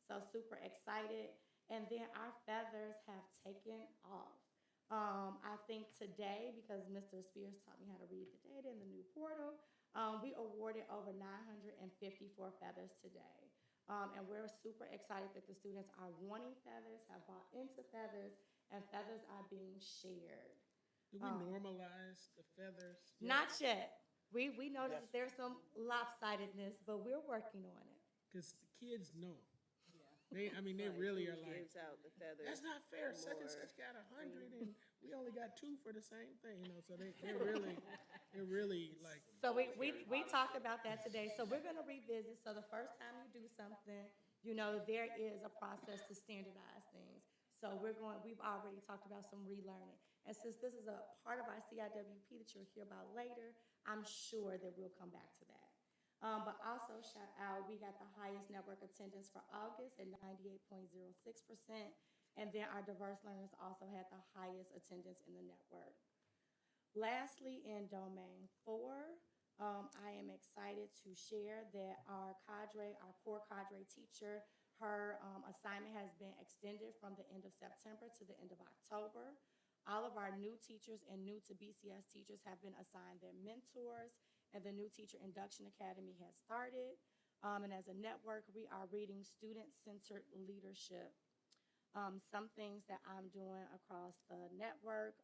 So super excited. And then our feathers have taken off. I think today, because Mr. Spears taught me how to read the data in the new portal, we awarded over 954 feathers today. And we're super excited that the students are wanting feathers, have bought into feathers, and feathers are being shared. Do we normalize the feathers? Not yet. We noticed that there's some lopsidedness, but we're working on it. Because the kids know. They really are like, Gives out the feathers. that's not fair. Such and such got 100 and we only got 2 for the same thing, you know. So they're really like. So we talked about that today. So we're gonna revisit. So the first time you do something, you know, there is a process to standardize things. So we've already talked about some relearning. And since this is a part of our CIWP that you'll hear about later, I'm sure that we'll come back to that. But also shout out, we got the highest network attendance for August at 98.06%. And then our diverse learners also had the highest attendance in the network. Lastly, in Domain 4, I am excited to share that our core cadre teacher, her assignment has been extended from the end of September to the end of October. All of our new teachers and new to BCS teachers have been assigned their mentors, and the new Teacher Induction Academy has started. And as a network, we are reading student-centered leadership. Some things that I'm doing across the network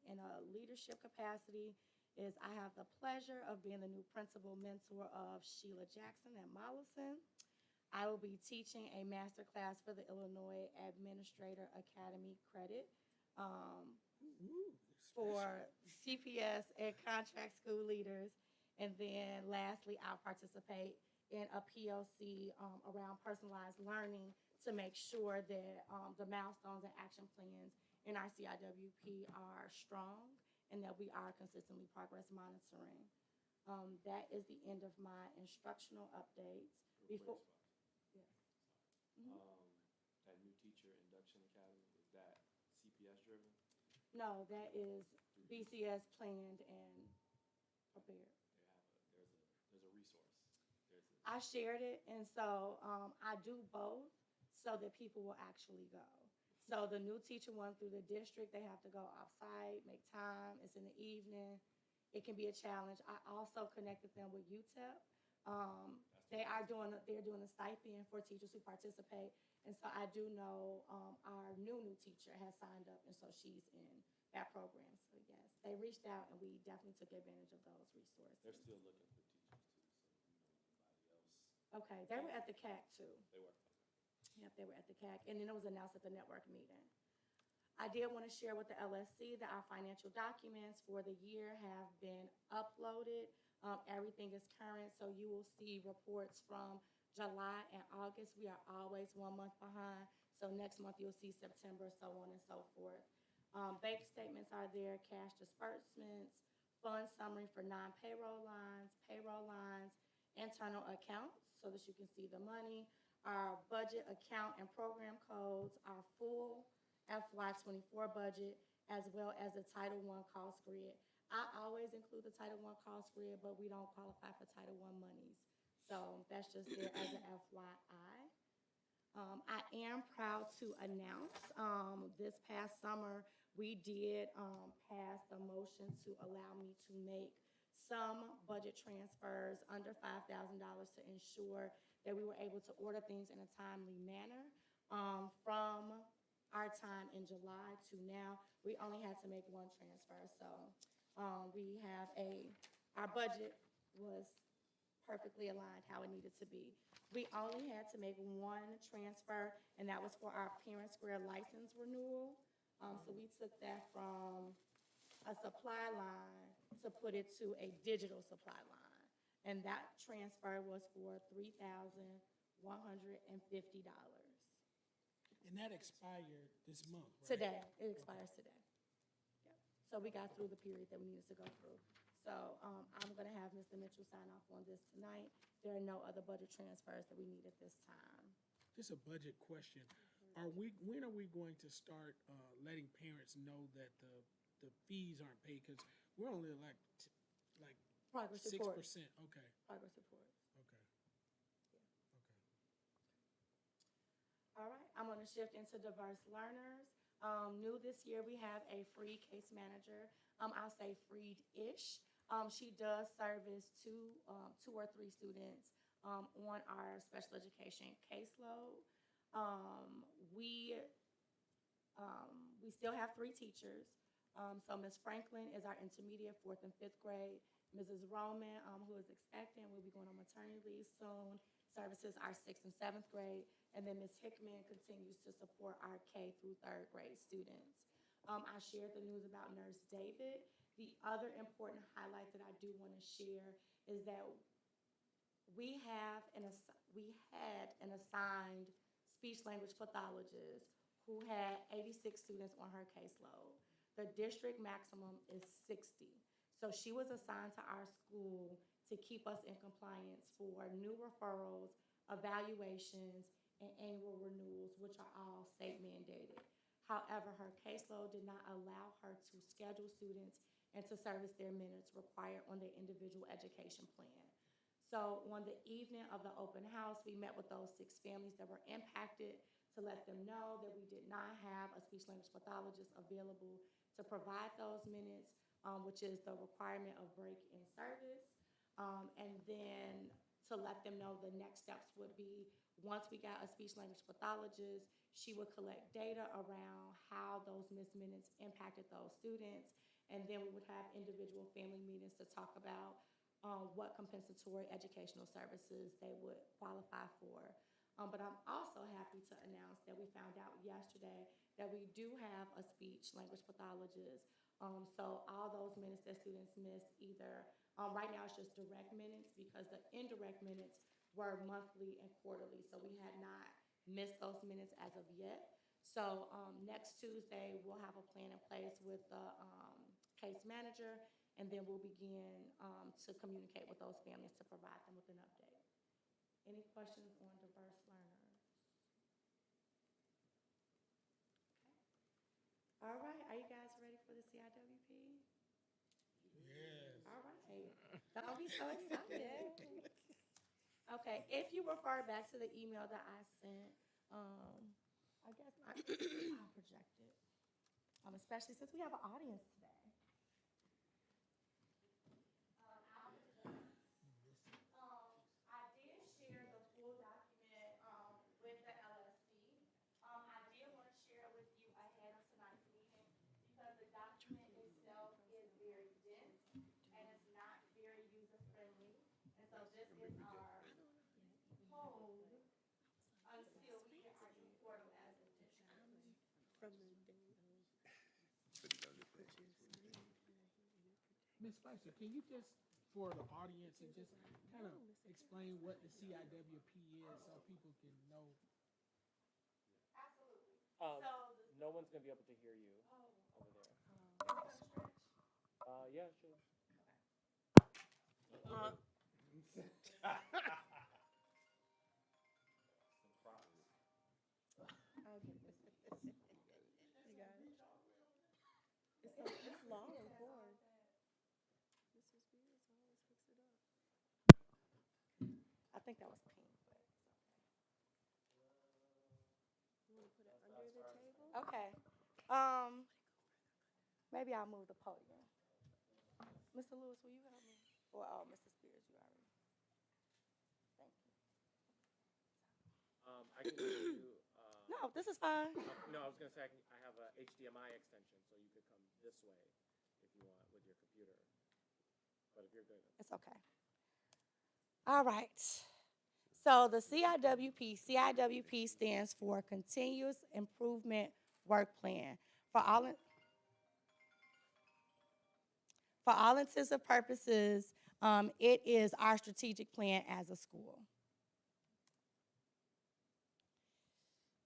in a leadership capacity is I have the pleasure of being the new principal mentor of Sheila Jackson at Mollison. I will be teaching a master class for the Illinois Administrator Academy credit for CPS and contract school leaders. And then lastly, I'll participate in a PLC around personalized learning to make sure that the milestones and action plans in our CIWP are strong and that we are consistently progress monitoring. That is the end of my instructional updates. Before, yes. That new Teacher Induction Academy, is that CPS driven? No, that is BCS planned and prepared. There's a resource. I shared it, and so I do both so that people will actually go. So the new teacher one through the district, they have to go off-site, make time. It's in the evening. It can be a challenge. I also connected them with UTEP. They're doing a stipend for teachers who participate, and so I do know our new teacher has signed up, and so she's in that program. So yes, they reached out, and we definitely took advantage of those resources. They're still looking for teachers too, so anybody else. Okay, they were at the CAC too. They were. Yep, they were at the CAC, and then it was announced at the network meeting. I did want to share with the LSC that our financial documents for the year have been uploaded. Everything is current, so you will see reports from July and August. We are always 1 month behind, so next month you'll see September, so on and so forth. Bank statements are there, cash disbursements, fund summary for non-payroll lines, internal accounts, so that you can see the money, our budget account and program codes, our full FY24 budget, as well as the Title I cost grid. I always include the Title I cost grid, but we don't qualify for Title I monies. So that's just there as an FYI. I am proud to announce this past summer, we did pass the motion to allow me to make some budget transfers under $5,000 to ensure that we were able to order things in a timely manner. From our time in July to now, we only had to make one transfer. So we have our budget was perfectly aligned how it needed to be. We only had to make one transfer, and that was for our Parent Square license renewal. So we took that from a supply line to put it to a digital supply line. And that transfer was for $3,150. And that expired this month, right? Today, it expires today. Yep. So we got through the period that we needed to go through. So I'm going to have Mr. Mitchell sign off on this tonight. There are no other budget transfers that we need at this time. Just a budget question. When are we going to start letting parents know that the fees aren't paid? Because we're only like Progress 6%. reports. Okay. Progress reports. Okay. Yeah. Okay. All right, I'm going to shift into diverse learners. New this year, we have a free case manager. I'll say freed-ish. She does service two or three students on our special education caseload. Um, we we still have three teachers. So Ms. Franklin is our intermediate, fourth and fifth grade. Mrs. Roman, who is expecting, will be going on maternity leave soon, services our sixth and seventh grade. And then Ms. Hickman continues to support our K through third grade students. I shared the news about Nurse David. The other important highlight that I do want to share is that we had an assigned speech language pathologist who had 86 students on her caseload. The district maximum is 60. So she was assigned to our school to keep us in compliance for new referrals, evaluations, and annual renewals, which are all state mandated. However, her caseload did not allow her to schedule students and to service their minutes required on their individual education plan. So on the evening of the open house, we met with those 6 families that were impacted to let them know that we did not have a speech language pathologist available to provide those minutes, which is the requirement of break in service. And then to let them know the next steps would be, once we got a speech language pathologist, she would collect data around how those missed minutes impacted those students. And then we would have individual family meetings to talk about what compensatory educational services they would qualify for. But I'm also happy to announce that we found out yesterday that we do have a speech language pathologist. So all those minutes that students missed either, right now it's just direct minutes because the indirect minutes were monthly and quarterly. So we had not missed those minutes as of yet. So next Tuesday, we'll have a plan in place with the case manager, and then we'll begin to communicate with those families to provide them with an update. Any questions on diverse learners? Okay. All right, are you guys ready for the CIWP? Yes. All right, don't be so excited. Okay, if you refer back to the email that I sent, I guess I'll project it, especially since we have an audience today. I did share the full document with the LSC. I did want to share it with you ahead of tonight's meeting because the document itself is very dense and it's not very user friendly. And so this is our code until we get our new portal as a district. Ms. Spicer, can you just, for the audience, and just kind of explain what the CIWP is so people can know? Absolutely. No one's gonna be able to hear you over there. Yeah, sure. It's long and cord. I think that was pink, but You want to put it under the table? okay. Maybe I'll move the podium. Mr. Lewis, will you help me? Or Mr. Spears, you already. Thank you. I can give you. No, this is fine. No, I was gonna say I have a HDMI extension, so you could come this way if you want with your computer. But if you're good, It's okay. All right. So the CIWP stands for Continuous Improvement Work Plan. For all intents and purposes, it is our strategic plan as a school.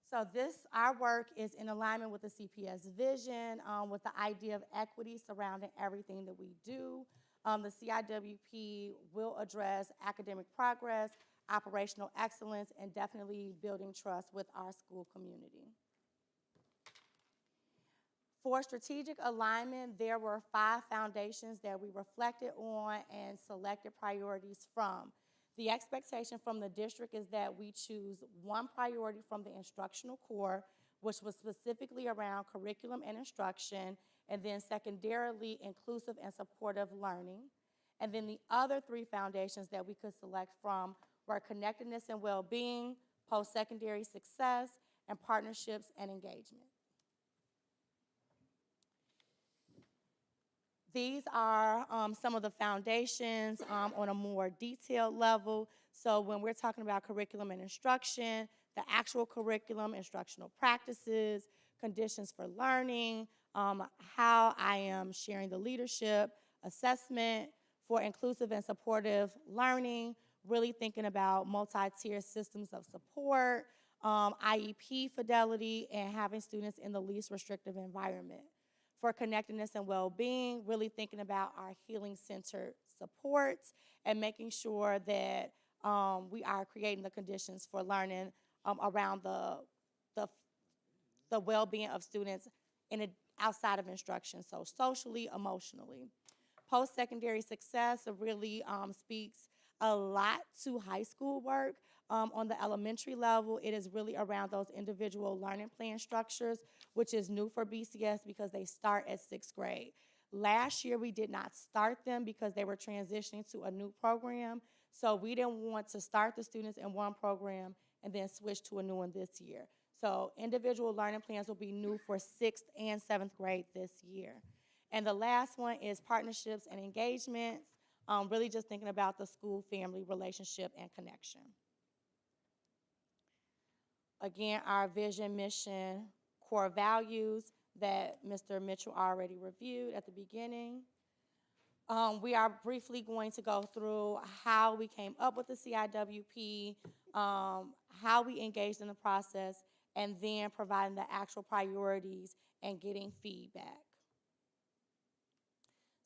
So our work is in alignment with the CPS vision, with the idea of equity surrounding everything that we do. The CIWP will address academic progress, operational excellence, and definitely building trust with our school community. For strategic alignment, there were 5 foundations that we reflected on and selected priorities from. The expectation from the district is that we choose one priority from the instructional core, which was specifically around curriculum and instruction, and then secondarily, inclusive and supportive learning. And then the other three foundations that we could select from were connectedness and well-being, post-secondary success, and partnerships and engagement. These are some of the foundations on a more detailed level. So when we're talking about curriculum and instruction, the actual curriculum, instructional practices, conditions for learning, how I am sharing the leadership, assessment for inclusive and supportive learning, really thinking about multi-tier systems of support, IEP fidelity, and having students in the least restrictive environment. For connectedness and well-being, really thinking about our healing-centered supports and making sure that we are creating the conditions for learning around the well-being of students outside of instruction, so socially, emotionally. Post-secondary success really speaks a lot to high school work. On the elementary level, it is really around those individual learning plan structures, which is new for BCS because they start at 6th grade. Last year, we did not start them because they were transitioning to a new program. So we didn't want to start the students in one program and then switch to a new one this year. So individual learning plans will be new for 6th and 7th grade this year. And the last one is partnerships and engagements, really just thinking about the school-family relationship and connection. Again, our vision, mission, core values that Mr. Mitchell already reviewed at the beginning. We are briefly going to go through how we came up with the CIWP, how we engaged in the process, and then providing the actual priorities and getting feedback.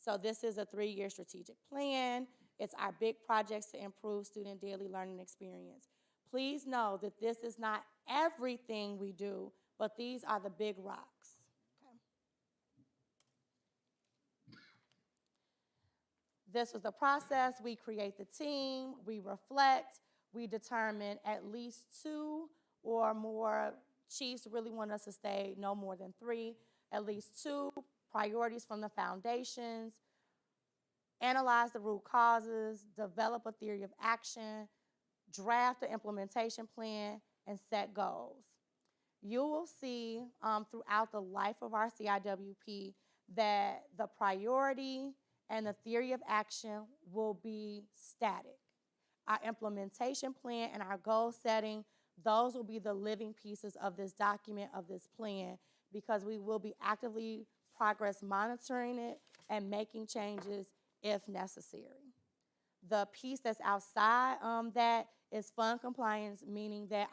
So this is a 3-year strategic plan. It's our big projects to improve student daily learning experience. Please know that this is not everything we do, but these are the big rocks. Okay. This was the process. We create the team, we reflect, we determine at least 2 or more. Chiefs really want us to stay no more than 3, at least 2 priorities from the foundations, analyze the root causes, develop a theory of action, draft the implementation plan, and set goals. You will see throughout the life of our CIWP that the priority and the theory of action will be static. Our implementation plan and our goal setting, those will be the living pieces of this document, of this plan, because we will be actively progress monitoring it and making changes if necessary. The piece that's outside that is fund compliance, meaning that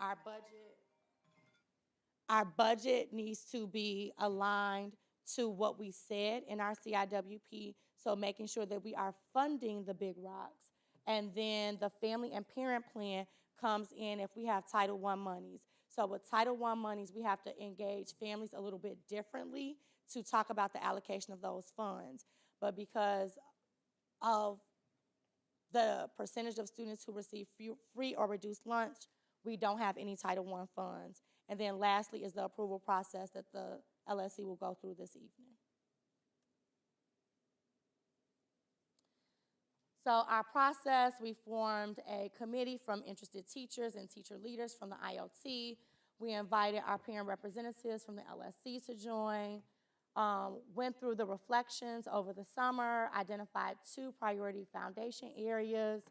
our budget needs to be aligned to what we said in our CIWP, so making sure that we are funding the big rocks. And then the family and parent plan comes in if we have Title I monies. So with Title I monies, we have to engage families a little bit differently to talk about the allocation of those funds. But because of the percentage of students who receive free or reduced lunch, we don't have any Title I funds. And then lastly is the approval process that the LSC will go through this evening. So our process, we formed a committee from interested teachers and teacher leaders from the IOT. We invited our parent representatives from the LSC to join, went through the reflections over the summer, identified 2 priority foundation areas,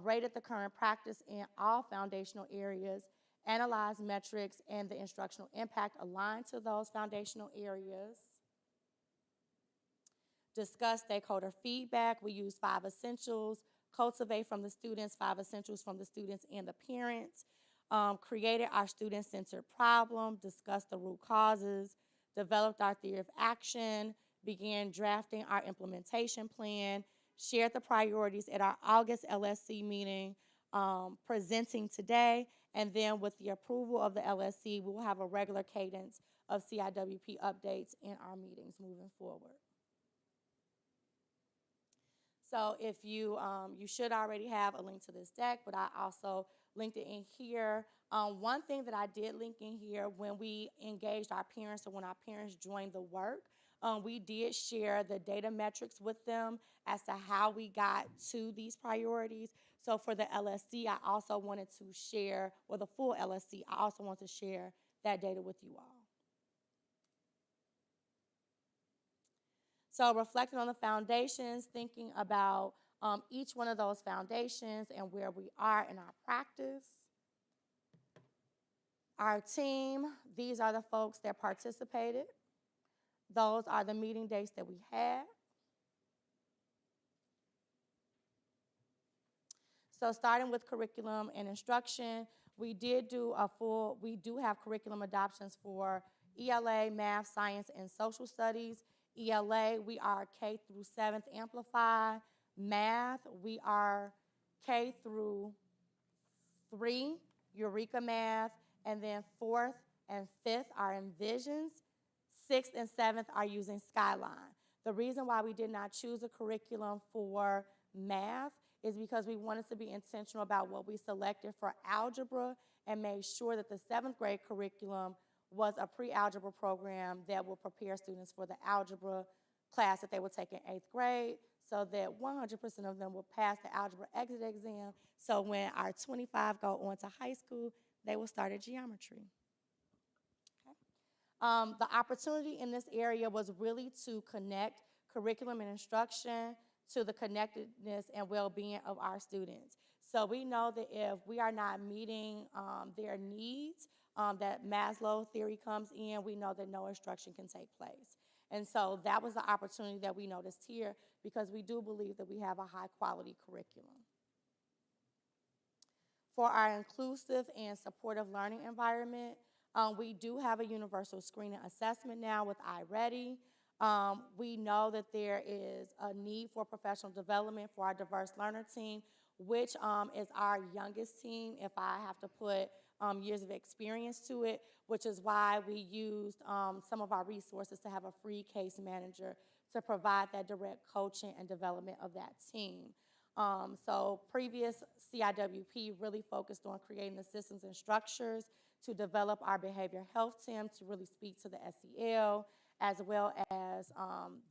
rated the current practice in all foundational areas, analyzed metrics and the instructional impact aligned to those foundational areas, discuss stakeholder feedback. We use 5 essentials, cultivate from the students, 5 essentials from the students and the parents, created our student-centered problem, discussed the root causes, developed our theory of action, began drafting our implementation plan, shared the priorities at our August LSC meeting, presenting today, and then with the approval of the LSC, we will have a regular cadence of CIWP updates in our meetings moving forward. So if you, you should already have a link to this deck, but I also linked it in here. One thing that I did link in here when we engaged our parents or when our parents joined the work, we did share the data metrics with them as to how we got to these priorities. So for the LSC, I also wanted to share, or the full LSC, I also want to share that data with you all. So reflecting on the foundations, thinking about each one of those foundations and where we are in our practice. Our team, these are the folks that participated. Those are the meeting dates that we had. So starting with curriculum and instruction, we do have curriculum adoptions for ELA, math, science, and social studies. ELA, we are K through 7th Amplify. Math, we are K through 3, Eureka Math, and then 4th and 5th are Envisions. 6th and 7th are using Skyline. The reason why we did not choose a curriculum for math is because we wanted to be intentional about what we selected for algebra and made sure that the 7th grade curriculum was a pre-algebra program that will prepare students for the algebra class that they will take in 8th grade, so that 100% of them will pass the algebra exit exam. So when our 25 go on to high school, they will start at geometry. The opportunity in this area was really to connect curriculum and instruction to the connectedness and well-being of our students. So we know that if we are not meeting their needs, that Maslow theory comes in, we know that no instruction can take place. And so that was the opportunity that we noticed here, because we do believe that we have a high-quality curriculum. For our inclusive and supportive learning environment, we do have a universal screening assessment now with iReady. We know that there is a need for professional development for our diverse learner team, which is our youngest team, if I have to put years of experience to it, which is why we used some of our resources to have a free case manager to provide that direct coaching and development of that team. So previous CIWP really focused on creating the systems and structures to develop our behavioral health team to really speak to the SEL, as well as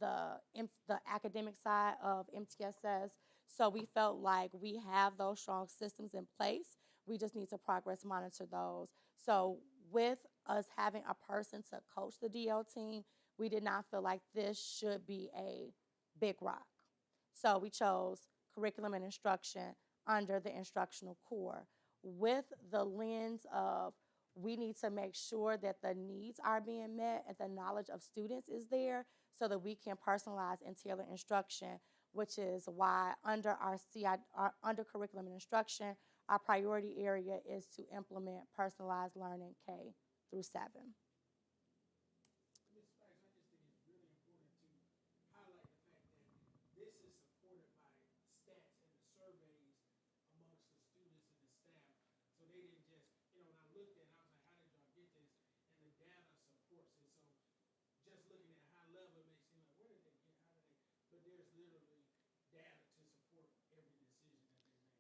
the academic side of MTSS. So we felt like we have those strong systems in place. We just need to progress monitor those. So with us having a person to coach the DL team, we did not feel like this should be a big rock. So we chose curriculum and instruction under the instructional core, with the lens of we need to make sure that the needs are being met and the knowledge of students is there so that we can personalize and tailor instruction, which is why under under curriculum and instruction, our priority area is to implement personalized learning K through 7.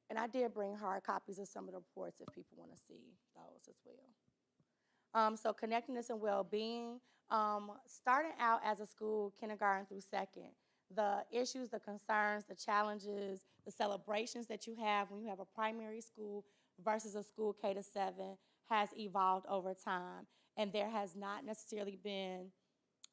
And I did bring hard copies of some of the reports if people want to see those as well. So connectedness and well-being, starting out as a school, kindergarten through 2nd, the issues, the concerns, the challenges, the celebrations that you have when you have a primary school versus a school K to 7 has evolved over time. And there has not necessarily been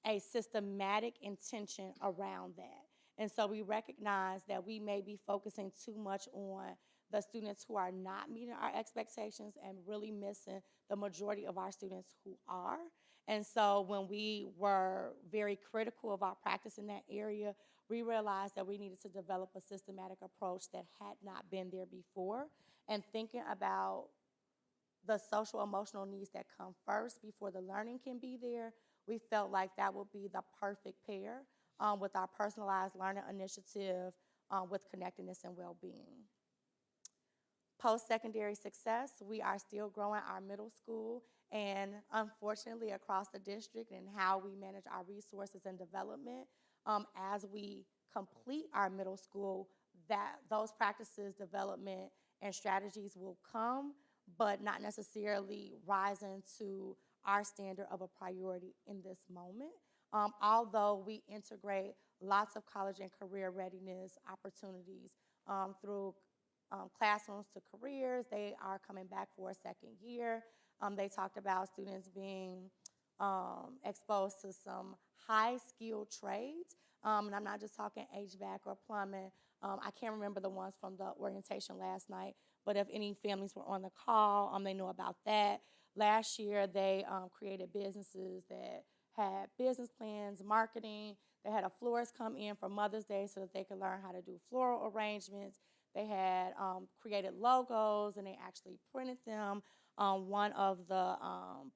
a systematic intention around that. And so we recognize that we may be focusing too much on the students who are not meeting our expectations and really missing the majority of our students who are. And so when we were very critical of our practice in that area, we realized that we needed to develop a systematic approach that had not been there before, and thinking about the social emotional needs that come first before the learning can be there. We felt like that would be the perfect pair with our personalized learning initiative with connectedness and well-being. Post-secondary success, we are still growing our middle school, and unfortunately across the district and how we manage our resources and development, as we complete our middle school, that those practices, development, and strategies will come, but not necessarily rising to our standard of a priority in this moment. Although we integrate lots of college and career readiness opportunities through classrooms to careers. They are coming back for a second year. They talked about students being exposed to some high-skilled trades. And I'm not just talking HVAC or plumbing. I can't remember the ones from the orientation last night, but if any families were on the call, they know about that. Last year, they created businesses that had business plans, marketing. They had a florist come in for Mother's Day so that they could learn how to do floral arrangements. They had created logos, and they actually printed them. One of the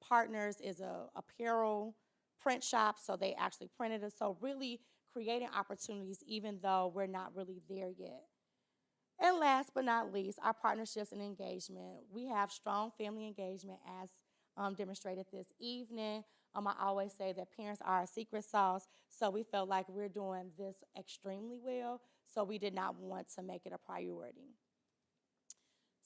partners is a apparel print shop, so they actually printed it. So really creating opportunities even though we're not really there yet. And last but not least, our partnerships and engagement. We have strong family engagement as demonstrated this evening. I always say that parents are our secret sauce, so we felt like we're doing this extremely well, so we did not want to make it a priority.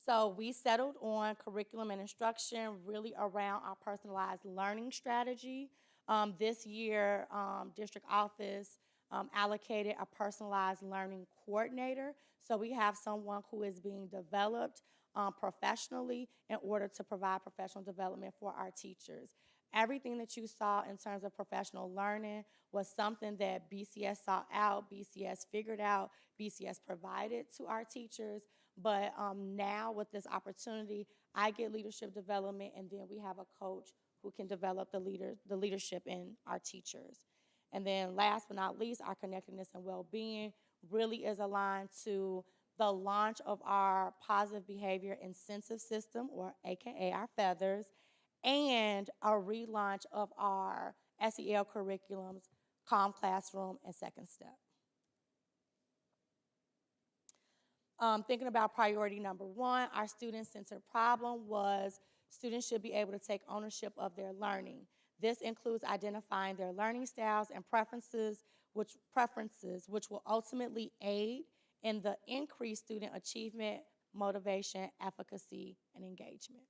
So we settled on curriculum and instruction really around our personalized learning strategy. This year, district office allocated a personalized learning coordinator. So we have someone who is being developed professionally in order to provide professional development for our teachers. Everything that you saw in terms of professional learning was something that BCS saw out, BCS figured out, BCS provided to our teachers. But now with this opportunity, I get leadership development, and then we have a coach who can develop the leadership in our teachers. And then last but not least, our connectedness and well-being really is aligned to the launch of our positive behavior incentive system, or AKA our feathers, and a relaunch of our SEL curriculums, Calm Classroom, and Second Step. Thinking about priority number one, our student-centered problem was students should be able to take ownership of their learning. This includes identifying their learning styles and preferences, which will ultimately aid in the increased student achievement, motivation, efficacy, and engagement.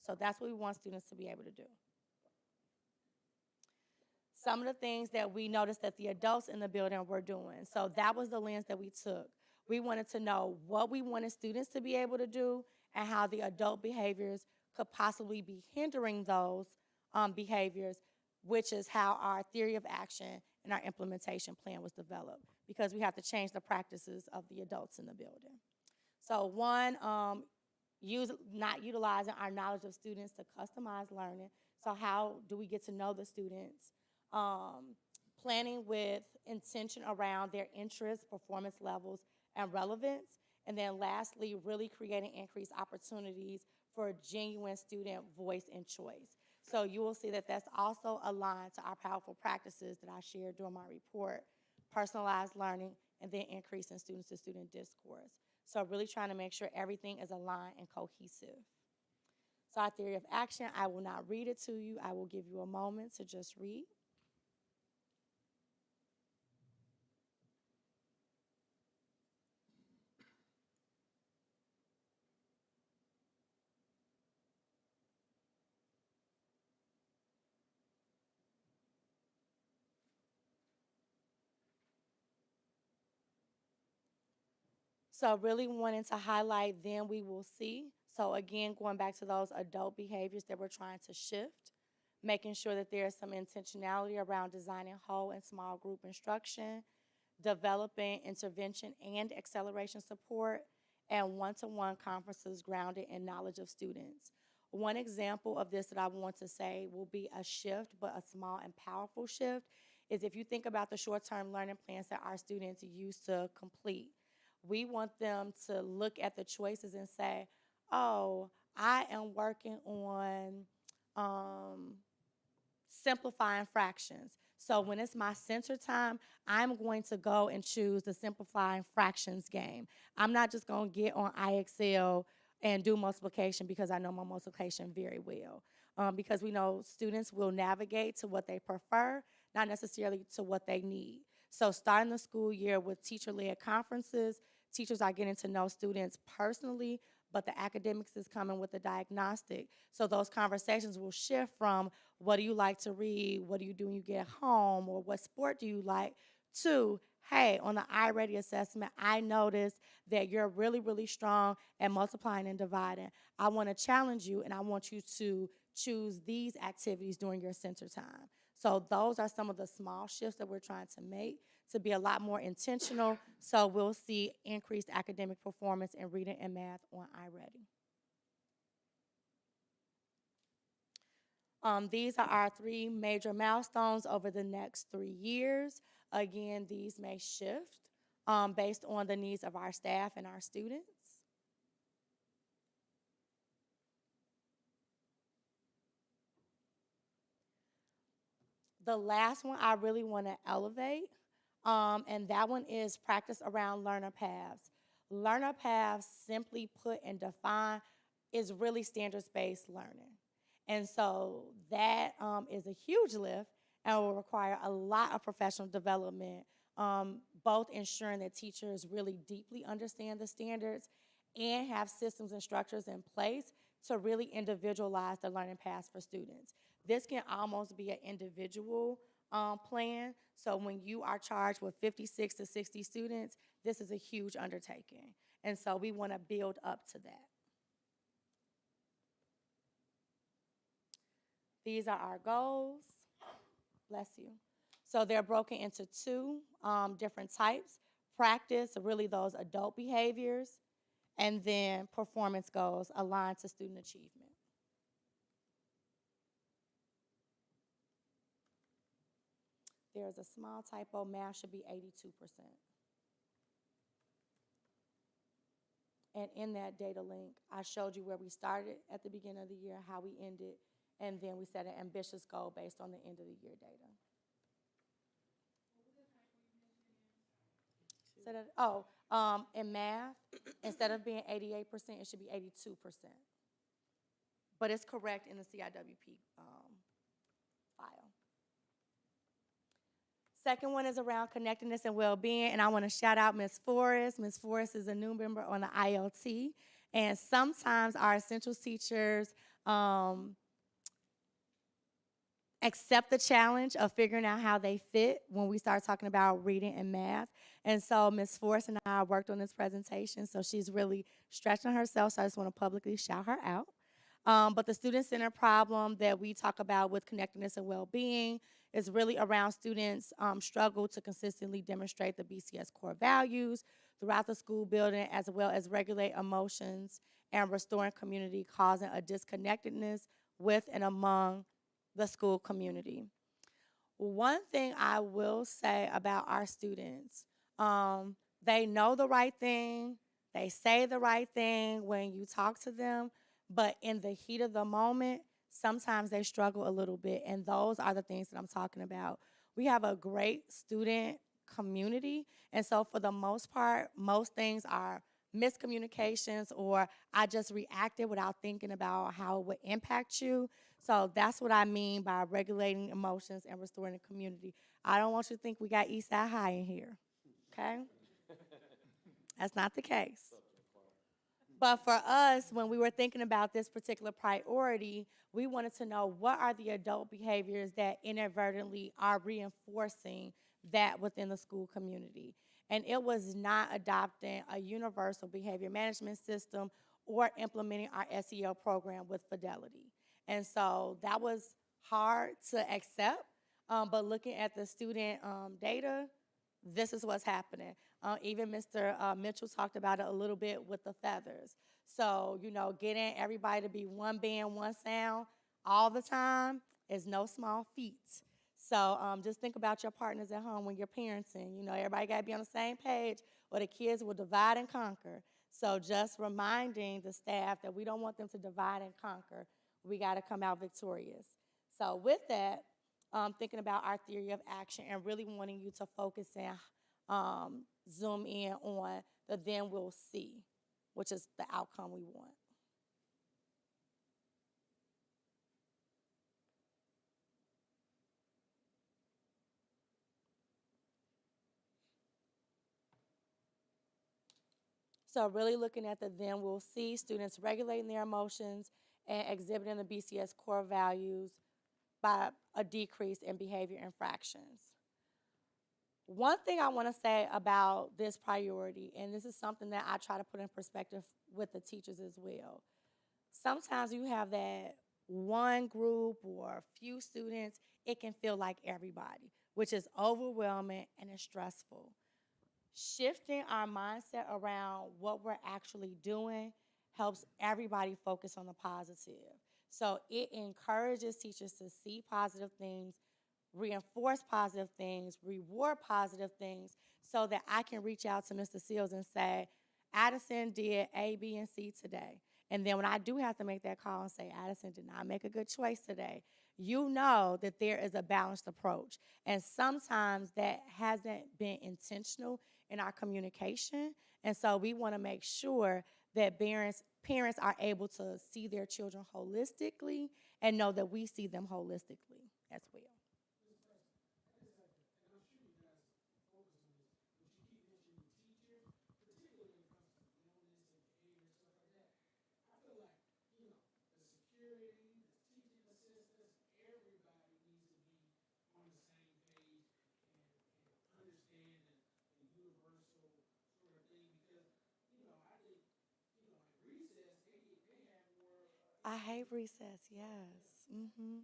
So that's what we want students to be able to do. Some of the things that we noticed that the adults in the building were doing. So that was the lens that we took. We wanted to know what we wanted students to be able to do and how the adult behaviors could possibly be hindering those behaviors, which is how our theory of action and our implementation plan was developed, because we have to change the practices of the adults in the building. So one, not utilizing our knowledge of students to customize learning. So how do we get to know the students? Planning with intention around their interests, performance levels, and relevance. And then lastly, really creating increased opportunities for genuine student voice and choice. So you will see that that's also aligned to our powerful practices that I shared during my report, personalized learning, and then increasing student-to-student discourse. So really trying to make sure everything is aligned and cohesive. So our theory of action, I will not read it to you. I will give you a moment to just read. So really wanting to highlight then we will see. So again, going back to those adult behaviors that we're trying to shift, making sure that there's some intentionality around designing whole and small group instruction, developing intervention and acceleration support, and one-to-one conferences grounded in knowledge of students. One example of this that I want to say will be a shift, but a small and powerful shift, is if you think about the short-term learning plans that our students used to complete. We want them to look at the choices and say, oh, I am working on simplifying fractions. So when it's my center time, I'm going to go and choose the simplifying fractions game. I'm not just going to get on IXL and do multiplication because I know my multiplication very well. Because we know students will navigate to what they prefer, not necessarily to what they need. So starting the school year with teacher-led conferences, teachers are getting to know students personally, but the academics is coming with the diagnostic. So those conversations will shift from what do you like to read, what do you do when you get home, or what sport do you like, to, hey, on the iReady assessment, I noticed that you're really, really strong at multiplying and dividing. I want to challenge you, and I want you to choose these activities during your center time. So those are some of the small shifts that we're trying to make to be a lot more intentional. So we'll see increased academic performance in reading and math on iReady. These are our 3 major milestones over the next 3 years. Again, these may shift based on the needs of our staff and our students. The last one I really want to elevate, and that one is practice around learner paths. Learner paths, simply put and defined, is really standards-based learning. And so that is a huge lift and will require a lot of professional development, both ensuring that teachers really deeply understand the standards and have systems and structures in place to really individualize the learning paths for students. This can almost be an individual plan. So when you are charged with 56 to 60 students, this is a huge undertaking. And so we want to build up to that. These are our goals. Bless you. So they're broken into 2 different types. Practice, really those adult behaviors, and then performance goals aligned to student achievement. There's a small typo, math should be 82%. And in that data link, I showed you where we started at the beginning of the year, how we ended, and then we set an ambitious goal based on the end of the year data. In math, instead of being 88%, it should be 82%. But it's correct in the CIWP file. Second one is around connectedness and well-being, and I want to shout out Ms. Forrest. Ms. Forrest is a new member on the ILT, and sometimes our essentials teachers accept the challenge of figuring out how they fit when we start talking about reading and math. And so Ms. Forrest and I worked on this presentation, so she's really stretching herself, so I just want to publicly shout her out. But the student-centered problem that we talk about with connectedness and well-being is really around students' struggle to consistently demonstrate the BCS core values throughout the school building, as well as regulate emotions and restoring community, causing a disconnectedness with and among the school community. One thing I will say about our students, they know the right thing, they say the right thing when you talk to them, but in the heat of the moment, sometimes they struggle a little bit, and those are the things that I'm talking about. We have a great student community, and so for the most part, most things are miscommunications, or I just reacted without thinking about how it would impact you. So that's what I mean by regulating emotions and restoring the community. I don't want you to think we got Eastside High in here, okay? That's not the case. But for us, when we were thinking about this particular priority, we wanted to know what are the adult behaviors that inadvertently are reinforcing that within the school community. And it was not adopting a universal behavior management system or implementing our SEL program with fidelity. And so that was hard to accept, but looking at the student data, this is what's happening. Even Mr. Mitchell talked about it a little bit with the feathers. So, you know, getting everybody to be one band, one sound all the time is no small feat. So just think about your partners at home when you're parenting. You know, everybody got to be on the same page or the kids will divide and conquer. So just reminding the staff that we don't want them to divide and conquer. We got to come out victorious. So with that, thinking about our theory of action and really wanting you to focus and zoom in on the then we'll see, which is the outcome we want. So really looking at the then we'll see students regulating their emotions and exhibiting the BCS core values by a decrease in behavior infractions. One thing I want to say about this priority, and this is something that I try to put in perspective with the teachers as well. Sometimes you have that one group or few students, it can feel like everybody, which is overwhelming and it's stressful. Shifting our mindset around what we're actually doing helps everybody focus on the positive. So it encourages teachers to see positive things, reinforce positive things, reward positive things, so that I can reach out to Mr. Seals and say, Addison did A, B, and C today. And then when I do have to make that call and say, Addison did not make a good choice today, you know that there is a balanced approach. And sometimes that hasn't been intentional in our communication. And so we want to make sure that parents are able to see their children holistically and know that we see them holistically as well. I hate recess, yes. Mm-hmm.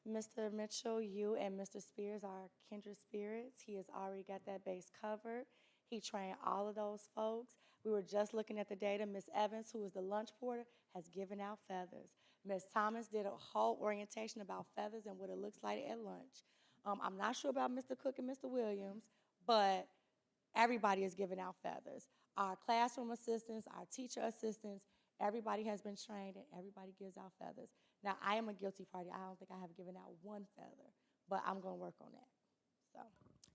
Mr. Mitchell, you and Mr. Spears are kindred spirits. He has already got that base covered. He trained all of those folks. We were just looking at the data. Miss Evans, who is the lunch porter, has given out feathers. Miss Thomas did a whole orientation about feathers and what it looks like at lunch. I'm not sure about Mr. Cook and Mr. Williams, but everybody is giving out feathers. Our classroom assistants, our teacher assistants, everybody has been trained and everybody gives out feathers. Now, I am a guilty party. I don't think I have given out one feather, but I'm going to work on that. So,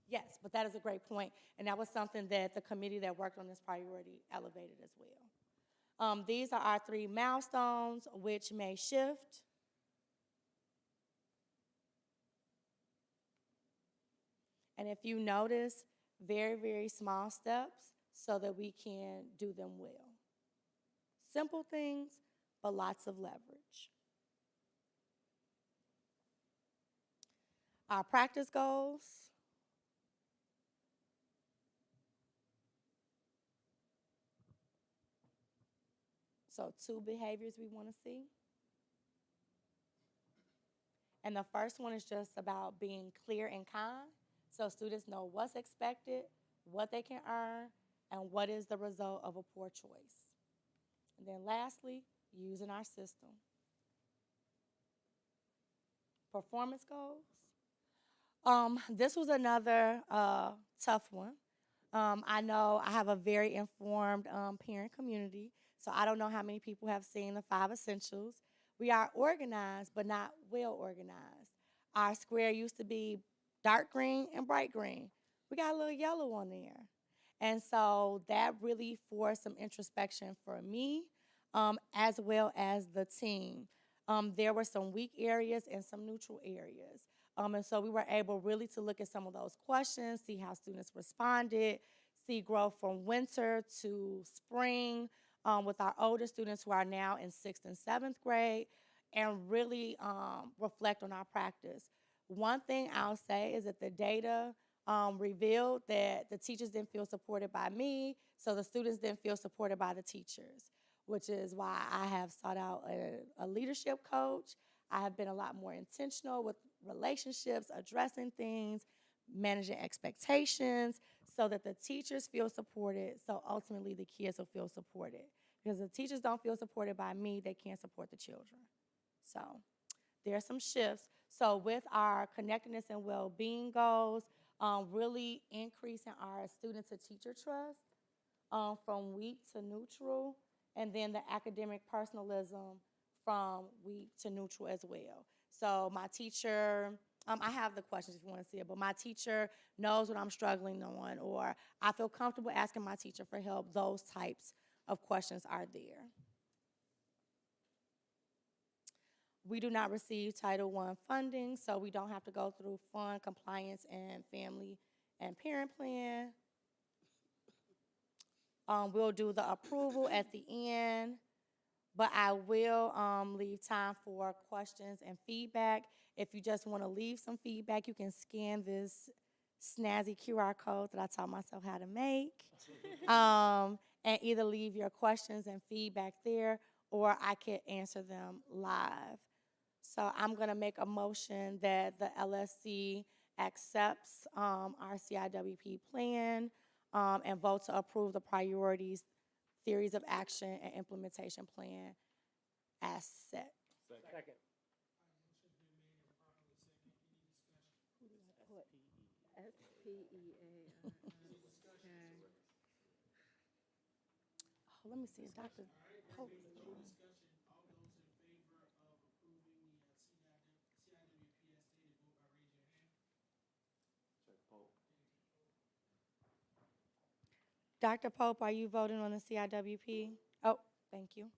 yes, but that is a great point, and that was something that the committee that worked on this priority elevated as well. These are our 3 milestones, which may shift. And if you notice, very, very small steps so that we can do them well. Simple things, but lots of leverage. Our practice goals. So 2 behaviors we want to see. And the first one is just about being clear and kind, so students know what's expected, what they can earn, and what is the result of a poor choice. And then lastly, using our system. Performance goals. This was another tough one. I know I have a very informed parent community, so I don't know how many people have seen the 5 essentials. We are organized, but not well organized. Our square used to be dark green and bright green. We got a little yellow on there. And so that really forced some introspection for me, as well as the team. There were some weak areas and some neutral areas. And so we were able really to look at some of those questions, see how students responded, see growth from winter to spring with our older students who are now in 6th and 7th grade, and really reflect on our practice. One thing I'll say is that the data revealed that the teachers didn't feel supported by me, so the students didn't feel supported by the teachers, which is why I have sought out a leadership coach. I have been a lot more intentional with relationships, addressing things, managing expectations, so that the teachers feel supported, so ultimately the kids will feel supported. Because if the teachers don't feel supported by me, they can't support the children. So there are some shifts. So with our connectedness and well-being goals, really increasing our student-to-teacher trust from weak to neutral, and then the academic personalism from weak to neutral as well. So my teacher, I have the questions if you want to see it, but my teacher knows what I'm struggling on, or I feel comfortable asking my teacher for help. Those types of questions are there. We do not receive Title I funding, so we don't have to go through fund compliance and family and parent plan. We'll do the approval at the end, but I will leave time for questions and feedback. If you just want to leave some feedback, you can scan this snazzy QR code that I taught myself how to make, and either leave your questions and feedback there, or I could answer them live. So I'm going to make a motion that the LSC accepts our CIWP plan and vote to approve the priorities, theories of action, and implementation plan as set. Second. SPEAR. Oh, let me see, Dr. Pope. Check poll. Dr. Pope, are you voting on the CIWP? Oh, thank you.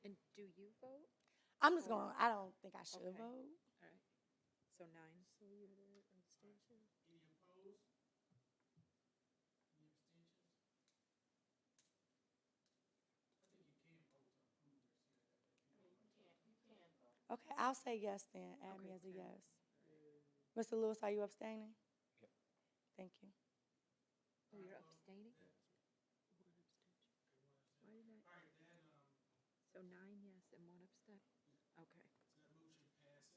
And do you vote? I'm just going, I don't think I should Okay. vote. All right. So 9. Okay, I'll say yes then. Add me Okay, as a 10. yes. Mr. Lewis, are you abstaining? Yep. Thank you. Oh, you're abstaining? Why did I? So 9 yes and 1 abstain? Okay. You know what?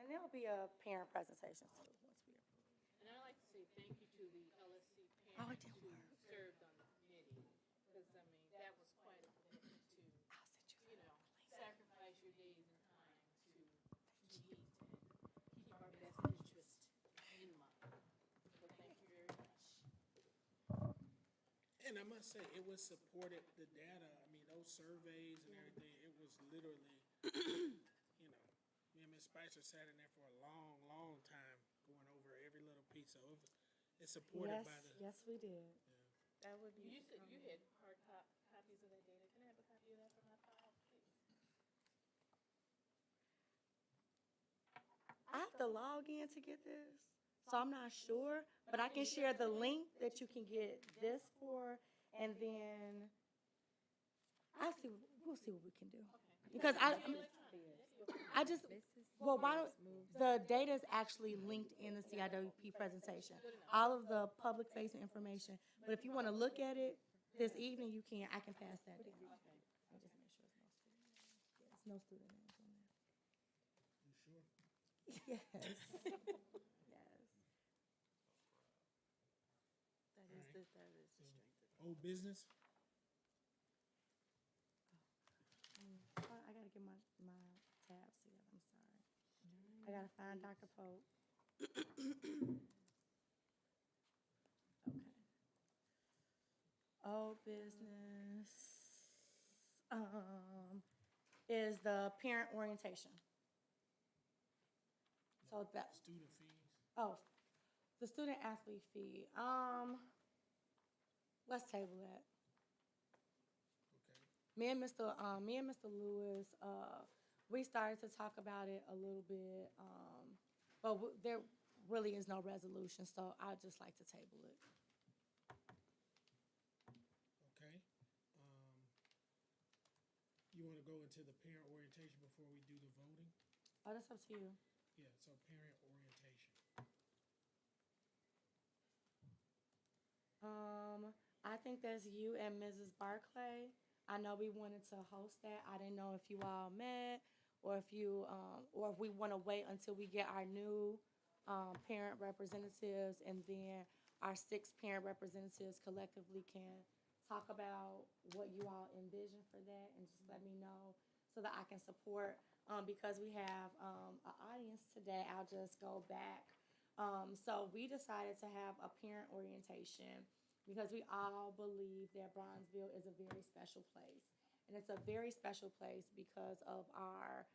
And there'll be a parent presentation too, once we approve. And I'd like to say thank you to the LSC Oh, it parents didn't who work. served on the committee, because, I mean, that was quite a commitment to, I'll send you you know, sacrifice your days and time to meet and keep our best interest in mind. So thank you very much. And I must say, it was supported, the data, I mean, those surveys and everything, it was literally, you know, me and Ms. Spicer sat in there for a long, long time going over every little piece. So it's supported Yes, by the. yes, we did. That would be. You said you had hard copies of that data. Can I have a copy of that for my file, please? I have to log in to get this, so I'm not sure, but I can share the link that you can get this for, and then we'll see what we can do. Because I just, well, why don't, the data is actually linked in the CIWP presentation. All of the public facing information, but if you want to look at it this evening, you can, I can pass that down. I'll just make sure it's no student names on there. You sure? Yes. Yes. That is the strength of the. Old business? I gotta get my tabs together, I'm sorry. I gotta find Dr. Pope. Okay. Old business, is the parent orientation. So that, Student fees? oh, the student athlete fee, let's table that. Okay. Me and Mr. Lewis, we started to talk about it a little bit, but there really is no resolution, so I'd just like to table it. Okay. You want to go into the parent orientation before we do the voting? Oh, that's up to you. Yeah, so parent orientation. I think that's you and Mrs. Barclay. I know we wanted to host that. I didn't know if you all met or if you, or if we want to wait until we get our new parent representatives, and then our 6 parent representatives collectively can talk about what you all envision for that, and just let me know so that I can support. Because we have an audience today, I'll just go back. So we decided to have a parent orientation because we all believe that Bronzeville is a very special place. And it's a very special place because of our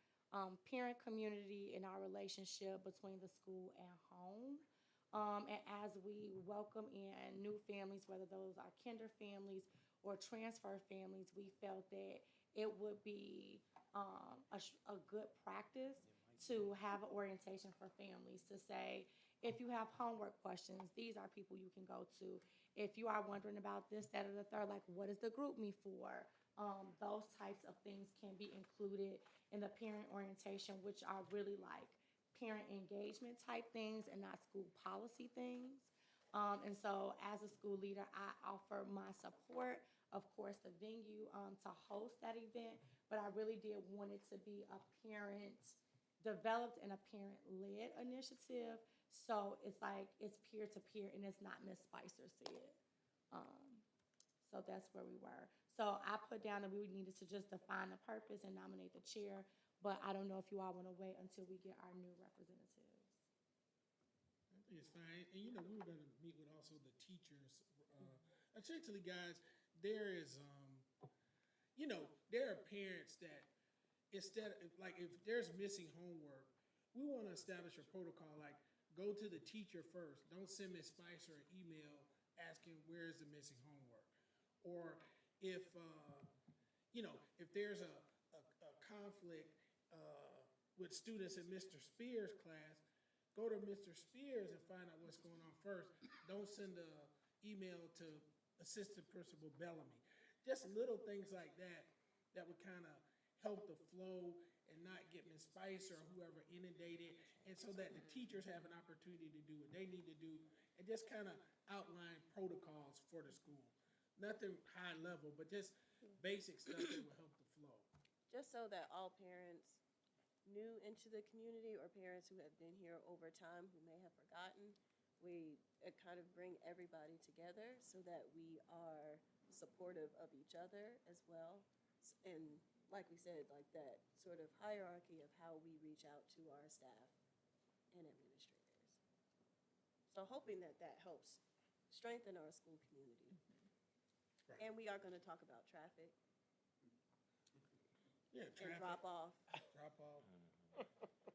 parent community and our relationship between the school and home. And as we welcome in new families, whether those are kinder families or transfer families, we felt that it would be a good practice to have an orientation for families to say, if you have homework questions, these are people you can go to. If you are wondering about this, that, or the third, like what is the group me for? Those types of things can be included in the parent orientation, which are really like parent engagement type things and not school policy things. And so as a school leader, I offer my support, of course, the venue to host that event, but I really did want it to be a parent developed and a parent-led initiative. So it's like it's peer-to-peer and it's not Miss Spicer said. So that's where we were. So I put down that we needed to just define the purpose and nominate the chair, but I don't know if you all want to wait until we get our new representatives. I think it's fine. And you know, we were going to meet with also the teachers. Essentially, guys, there is, you know, there are parents that instead of, like, if there's missing homework, we want to establish a protocol like go to the teacher first. Don't send Ms. Spicer an email asking where's the missing homework. Or if, you know, if there's a conflict with students in Mr. Spears' class, go to Mr. Spears and find out what's going on first. Don't send an email to Assistant Principal Bellamy. Just little things like that that would kind of help the flow and not get Ms. Spicer or whoever inundated, and so that the teachers have an opportunity to do what they need to do and just kind of outline protocols for the school. Nothing high level, but just basic stuff that will help the flow. Just so that all parents new into the community or parents who have been here over time who may have forgotten, we kind of bring everybody together so that we are supportive of each other as well. And like we said, like that sort of hierarchy of how we reach out to our staff and administrators. So hoping that that helps strengthen our school community. Right. And we are going to talk about traffic. Yeah, traffic. And drop off. Drop off.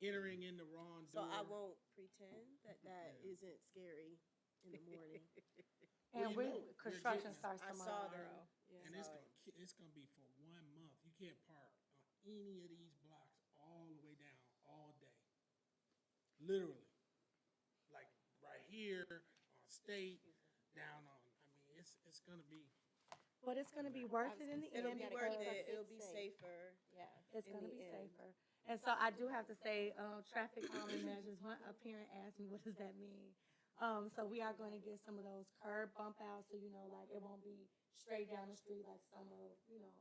Entering in the wrong door. So I won't pretend that that isn't scary in the morning. And Well, construction starts I tomorrow. saw that. And it's gonna be for 1 month. You can't park on any of these blocks all the way down all day. Literally, like right here on State, down on. I mean, it's gonna be. But it's going to be worth it in the end. It'll be worth because it. It'll be safer. Yeah. It's in going to the be end. safer. And so I do have to say, traffic calming measures. A parent asked me, what does that mean? So we are going to get some of those curb bump outs, so, you know, like it won't be straight down the street like some of, you know,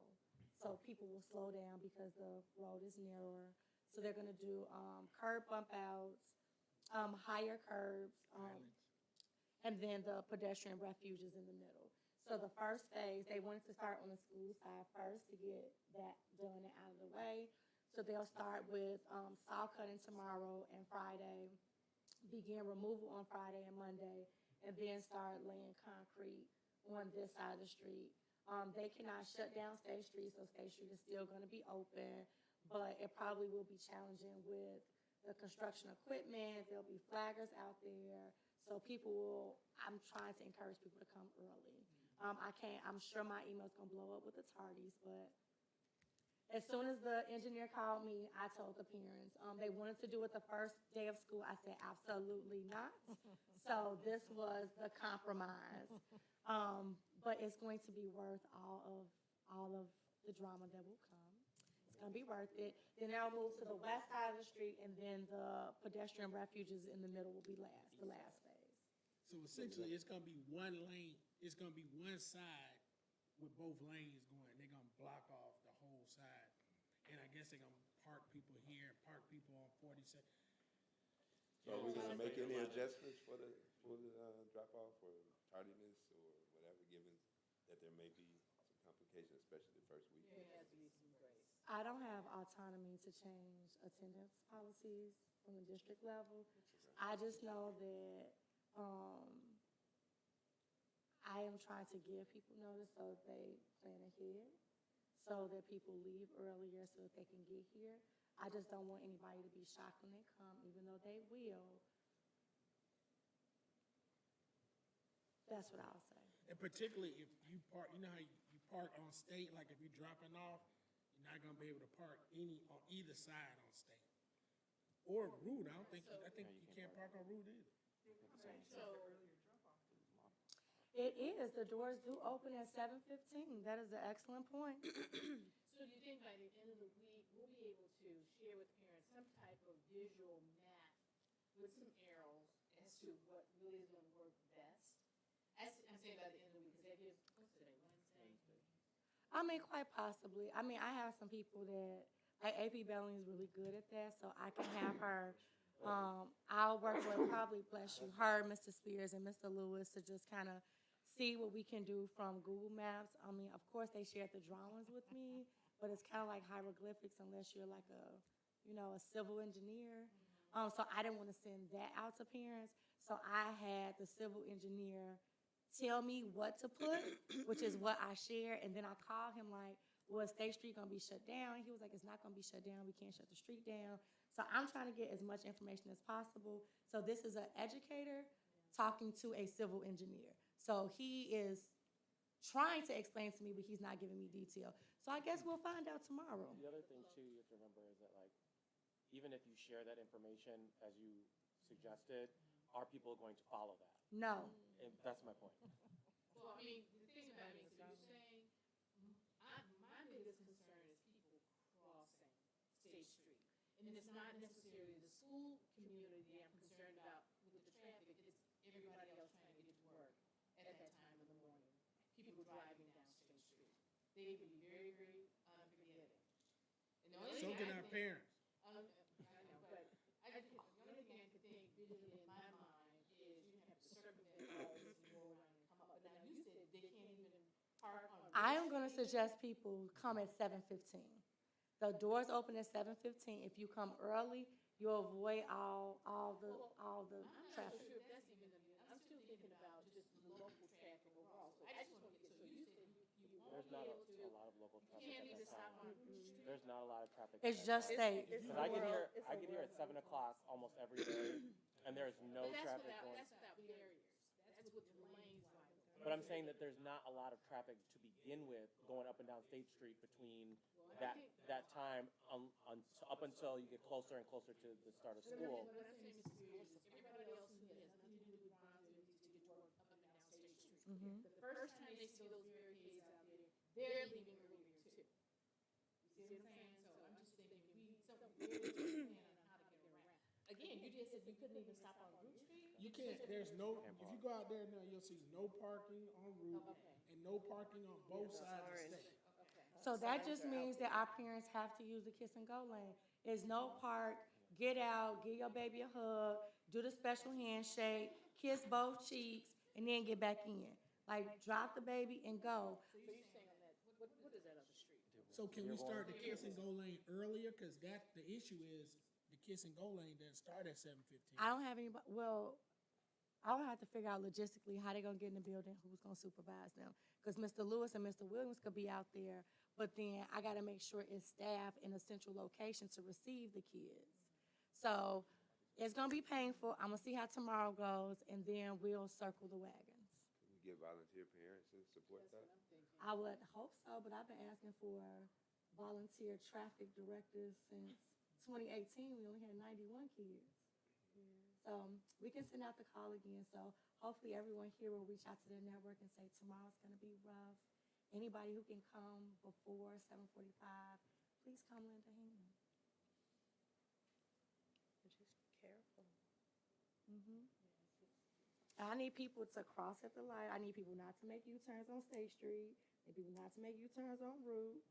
so people will slow down because the road is narrower. So they're going to do curb bump outs, higher curbs, and then the pedestrian refuges in the middle. So the first phase, they wanted to start on the school side first to get that done and out of the way. So they'll start with saw cutting tomorrow and Friday, begin removal on Friday and Monday, and then start laying concrete on this side of the street. They cannot shut down State Street, so State Street is still going to be open, but it probably will be challenging with the construction equipment. There'll be flaggers out there, so people will, I'm trying to encourage people to come early. I'm sure my email's gonna blow up with the tardies, but as soon as the engineer called me, I told the parents, they wanted to do it the first day of school. I said, absolutely not. So this was the compromise. But it's going to be worth all of the drama that will come. It's gonna be worth it. Then I'll move to the west side of the street, and then the pedestrian refuges in the middle will be the last phase. So essentially, it's gonna be one lane. It's gonna be one side with both lanes going. They're gonna block off the whole side, and I guess they're gonna park people here, park people on 42nd. So are we gonna make any adjustments for the drop off or tardiness or whatever, given that there may be some complications, especially the first week? I don't have autonomy to change attendance policies from the district level. I just know that I am trying to give people notice so they plan ahead. so that people leave earlier so that they can get here. I just don't want anybody to be shocked when they come, even though they will. That's what I'll say. And particularly if you park, you know how you park on State, like if you're dropping off, you're not gonna be able to park on either side on State. Or Route, I think you can't park on Route either. So, It is, the doors do open at 7:15. That is an excellent point. so do you think by the end of the week, we'll be able to share with parents some type of visual map with some arrows as to what really is gonna work best? I'm saying by the end of the week, because that gives, what's today, Wednesday? I mean, quite possibly. I mean, I have some people that, like AP Belling is really good at that, so I can have her, I'll work with probably, bless you, her, Mr. Spears, and Mr. Lewis to just kind of see what we can do from Google Maps. I mean, of course, they shared the drawings with me, but it's kind of like hieroglyphics unless you're like a, a civil engineer. So I didn't want to send that out to parents. So I had the civil engineer tell me what to put, which is what I shared. And then I called him like, well, is State Street going to be shut down? He was like, it's not going to be shut down. We can't shut the street down. So I'm trying to get as much information as possible. So this is an educator talking to a civil engineer. So he is trying to explain to me, but he's not giving me detail. So I guess we'll find out tomorrow. The other thing too you have to remember is that like, even if you share that information as you suggested, are people going to follow that? No. And that's my point. Well, I mean, the thing about it is, so you're saying, my biggest concern is people crossing State Street. And it's not necessarily the school community I'm concerned about with the traffic, it's everybody else trying to get to work at that time in the morning. People driving down State Street. They can be very, very unforgiving. And the only So thing can I our think- parents. I know, but the only thing I could think visually in my mind is you have to circumvent all this and go around and come up. But now you said they can't even park on. I am going to suggest people come at 7:15. The doors open at 7:15. If you come early, you'll avoid all the I'm not so traffic. sure if that's even gonna be, I'm still thinking about just the local traffic overall. So I just want to get, so you said you won't There's be not able to, a lot of local you traffic can't at even that stop time. on Route Street. There's not a lot of traffic. It's at just that State. Because I get here at 7 o'clock almost every day, and there's no But traffic going. that's without barriers. That's with the lanes like. But I'm saying that there's not a lot of traffic to begin with going up and down State Street between that time up until you get closer and closer to the start of school. What I'm saying, Mr. Spears, is everybody else who has nothing to do with Bronzeville needs to get to work up and down State Street. The first time they see those barricades out there, they're leaving earlier too. You see what I'm saying? So I'm just thinking, we need something really to plan on how to get around. Again, you just said you couldn't even stop on Route Street? You can't, there's no, if you go out there now, you'll see no parking on Route and no parking on both sides of State. So that just means that our parents have to use the kiss and go lane. There's no park, get out, give your baby a hug, do the special handshake, kiss both cheeks, and then get back in. Like, drop the baby and go. So you're saying on that, what is that other street? So can we start the kiss and go lane earlier? Because the issue is the kiss and go lane doesn't start at 7:15. I don't have anybody, well, I'll have to figure out logistically how they're going to get in the building, who's going to supervise them. Because Mr. Lewis and Mr. Williams could be out there, but then I got to make sure it's staffed in a central location to receive the kids. So it's going to be painful. I'm going to see how tomorrow goes, and then we'll circle the wagons. Can we get volunteer parents to support that? I would hope so, but I've been asking for volunteer traffic directors since 2018. We only had 91 kids. So we can send out the call again. So hopefully everyone here will reach out to their network and say tomorrow's going to be rough. Anybody who can come before 7:45, please come lend a hand. Just careful. I need people to cross at the light. I need people not to make U-turns on State Street. I need people not to make U-turns on Route.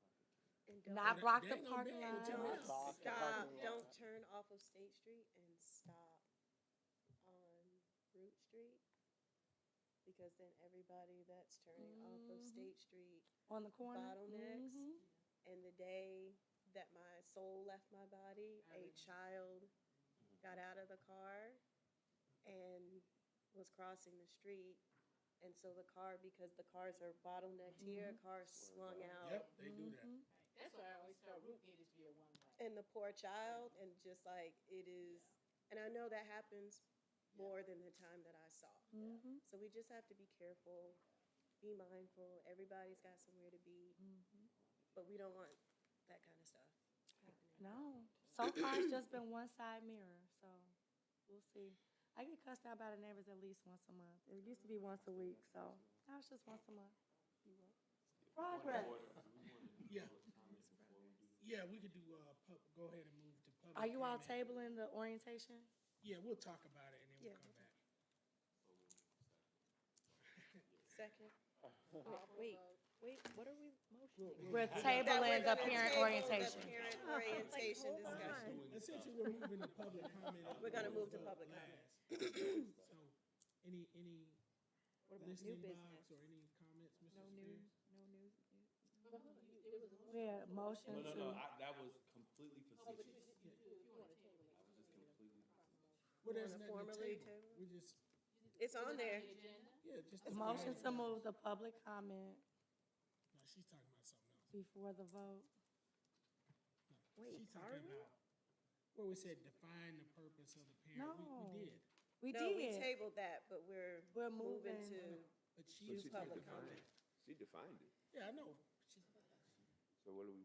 And Not block the parking lot. Don't turn off of State Street and stop on Route Street. Because then everybody that's turning off of State Street On the corner. bottlenecks. And the day that my soul left my body, a child got out of the car and was crossing the street And so the car, because the cars are bottlenecked here, cars slung out. Yep, they do that. That's why I always thought route needed to be a one-way. And the poor child, and just like, it is, and I know that happens more than the time that I saw. So we just have to be careful, be mindful, everybody's got somewhere to be, but we don't want that kind of stuff happening. No, so far it's just been one side mirror, so we'll see. I get cussed out by the neighbors at least once a month. It used to be once a week, so now it's just once a month. Progress. Yeah. Yeah, we could do, go ahead and move to public. Are you all comment. tabling the orientation? Yeah, we'll talk about it and then we'll Yeah, come back. Second. Wait, what are we motioning? We're That tabling we're the gonna parent table orientation. The parent orientation hold on. discussion. Essentially, we're moving to public comment. We're gonna move to Vote public last. comment. So, any What about new listening business? box or any comments, Mr. No Spears? news, no news. We had a motion to. That was completely facetious. If you want to table it. I was just completely. Well, there's Wanna nothing to formally table. table? We just, It's on there. yeah, just. Motion to move the public comment No, she's talking about something else. before the vote. Wait, She's are talking we? about, well, we said define the purpose of the parent. No. We did. We No, we did. tabled that, but we're We're moving moving. to, But Do she's public talking about comment. it. She defined it. Yeah, I know. So what do we?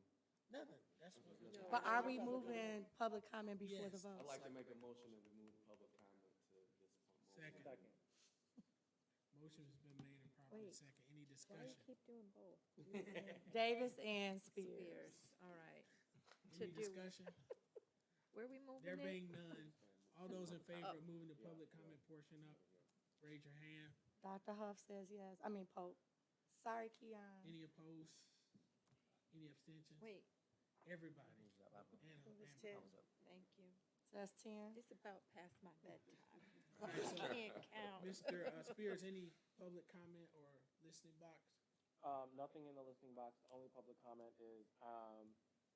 Nothing. That's what. But are we moving public comment before the Yes. vote? I'd like to make a motion that we move public comment to this moment. Second. Motion's been made and properly Wait. second. Any Why do discussion? you keep doing both? Davis and Spears. Spears, all right. To Any do, discussion? where we moving There it? being none, all those in favor of moving the public comment portion up, raise your hand. Dr. Huff says yes. I mean Pope. Sorry, Keon. Any opposed? Any abstentions? Wait, Everybody. It was And 10. thank you. Says 10. It's about past my bedtime. All right, I so, can't count. Mr. Spears, any public comment or listening box? Nothing in the listening box. The only public comment is,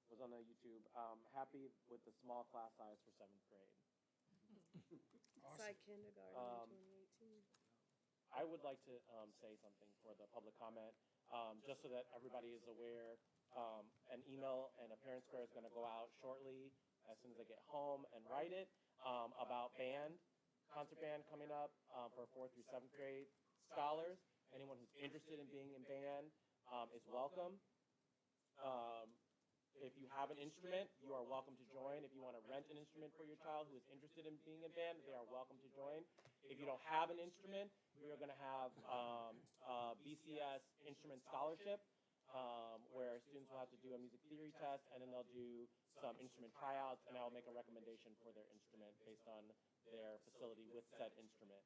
was on the YouTube. Happy with the small class size for 7th grade. It's like kindergarten Um, in 2018. I would like to say something for the public comment, just so that everybody is aware. An email and a parent square is going to go out shortly as soon as I get home and write it about band, concert band coming up for 4th through 7th grade scholars. Anyone who's interested in being in band is welcome. If you have an instrument, you are welcome to join. If you want to rent an instrument for your child who is interested in being in band, they are welcome to join. If you don't have an instrument, we are going to have BCS instrument scholarship, where students will have to do a music theory test, and then they'll do some instrument tryouts, and I will make a recommendation for their instrument based on their facility with said instrument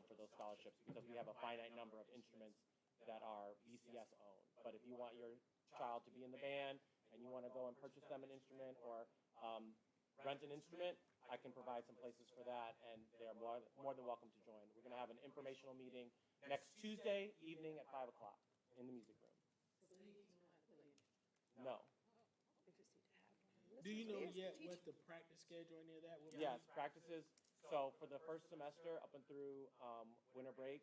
for those scholarships, because we have a finite number of instruments that are BCS owned. But if you want your child to be in the band, and you want to go and purchase them an instrument or rent an instrument, I can provide some places for that, and they are more than welcome to join. We're going to have an informational meeting next Tuesday evening at 5 o'clock in the music room. No. Do you know yet what the practice schedule, any of that will be? Yes, practices. So for the first semester up and through winter break,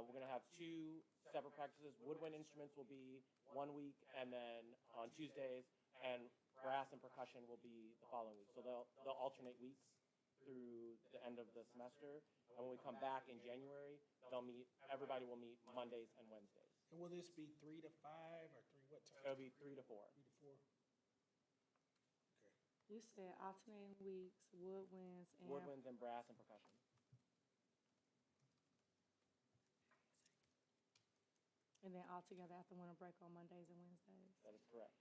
we're going to have 2 separate practices. Woodwind instruments will be 1 week, and then on Tuesdays, and brass and percussion will be the following week. So they'll alternate weeks through the end of the semester. And when we come back in January, everybody will meet Mondays and Wednesdays. And will this be 3 to 5 or 3, what time? It'll be 3 to 4. 3 to 4? You said alternating weeks, woodwinds, and Woodwinds and brass and percussion. then all together after winter break on Mondays and Wednesdays. That is correct.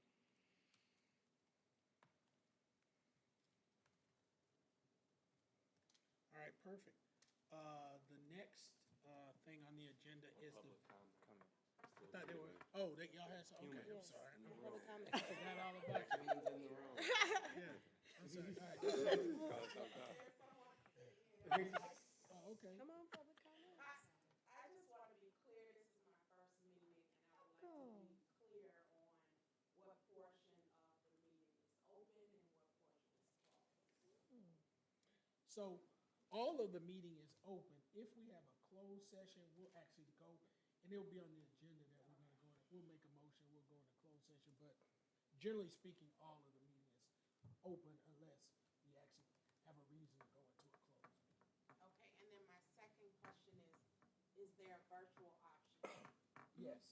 All right, perfect. The next thing on the agenda is the. I thought they were, y'all had some, okay, I'm sorry. Public comment. I forgot all about you. Humans in the room. Yeah, I'm sorry, all right. Oh, okay. Come on, public comment. I just want to be clear, this is my first meeting, and I would like to be clear on what portion of the meeting is open and what portion is closed. So all of the meeting is open. If we have a closed session, we'll actually go, and it'll be on the agenda that we're gonna go in. We'll make a motion, we'll go into closed session, but generally speaking, all of the meeting is open unless we actually have a reason to go into a closed meeting. Okay, and then my second question is there a virtual option? Yes.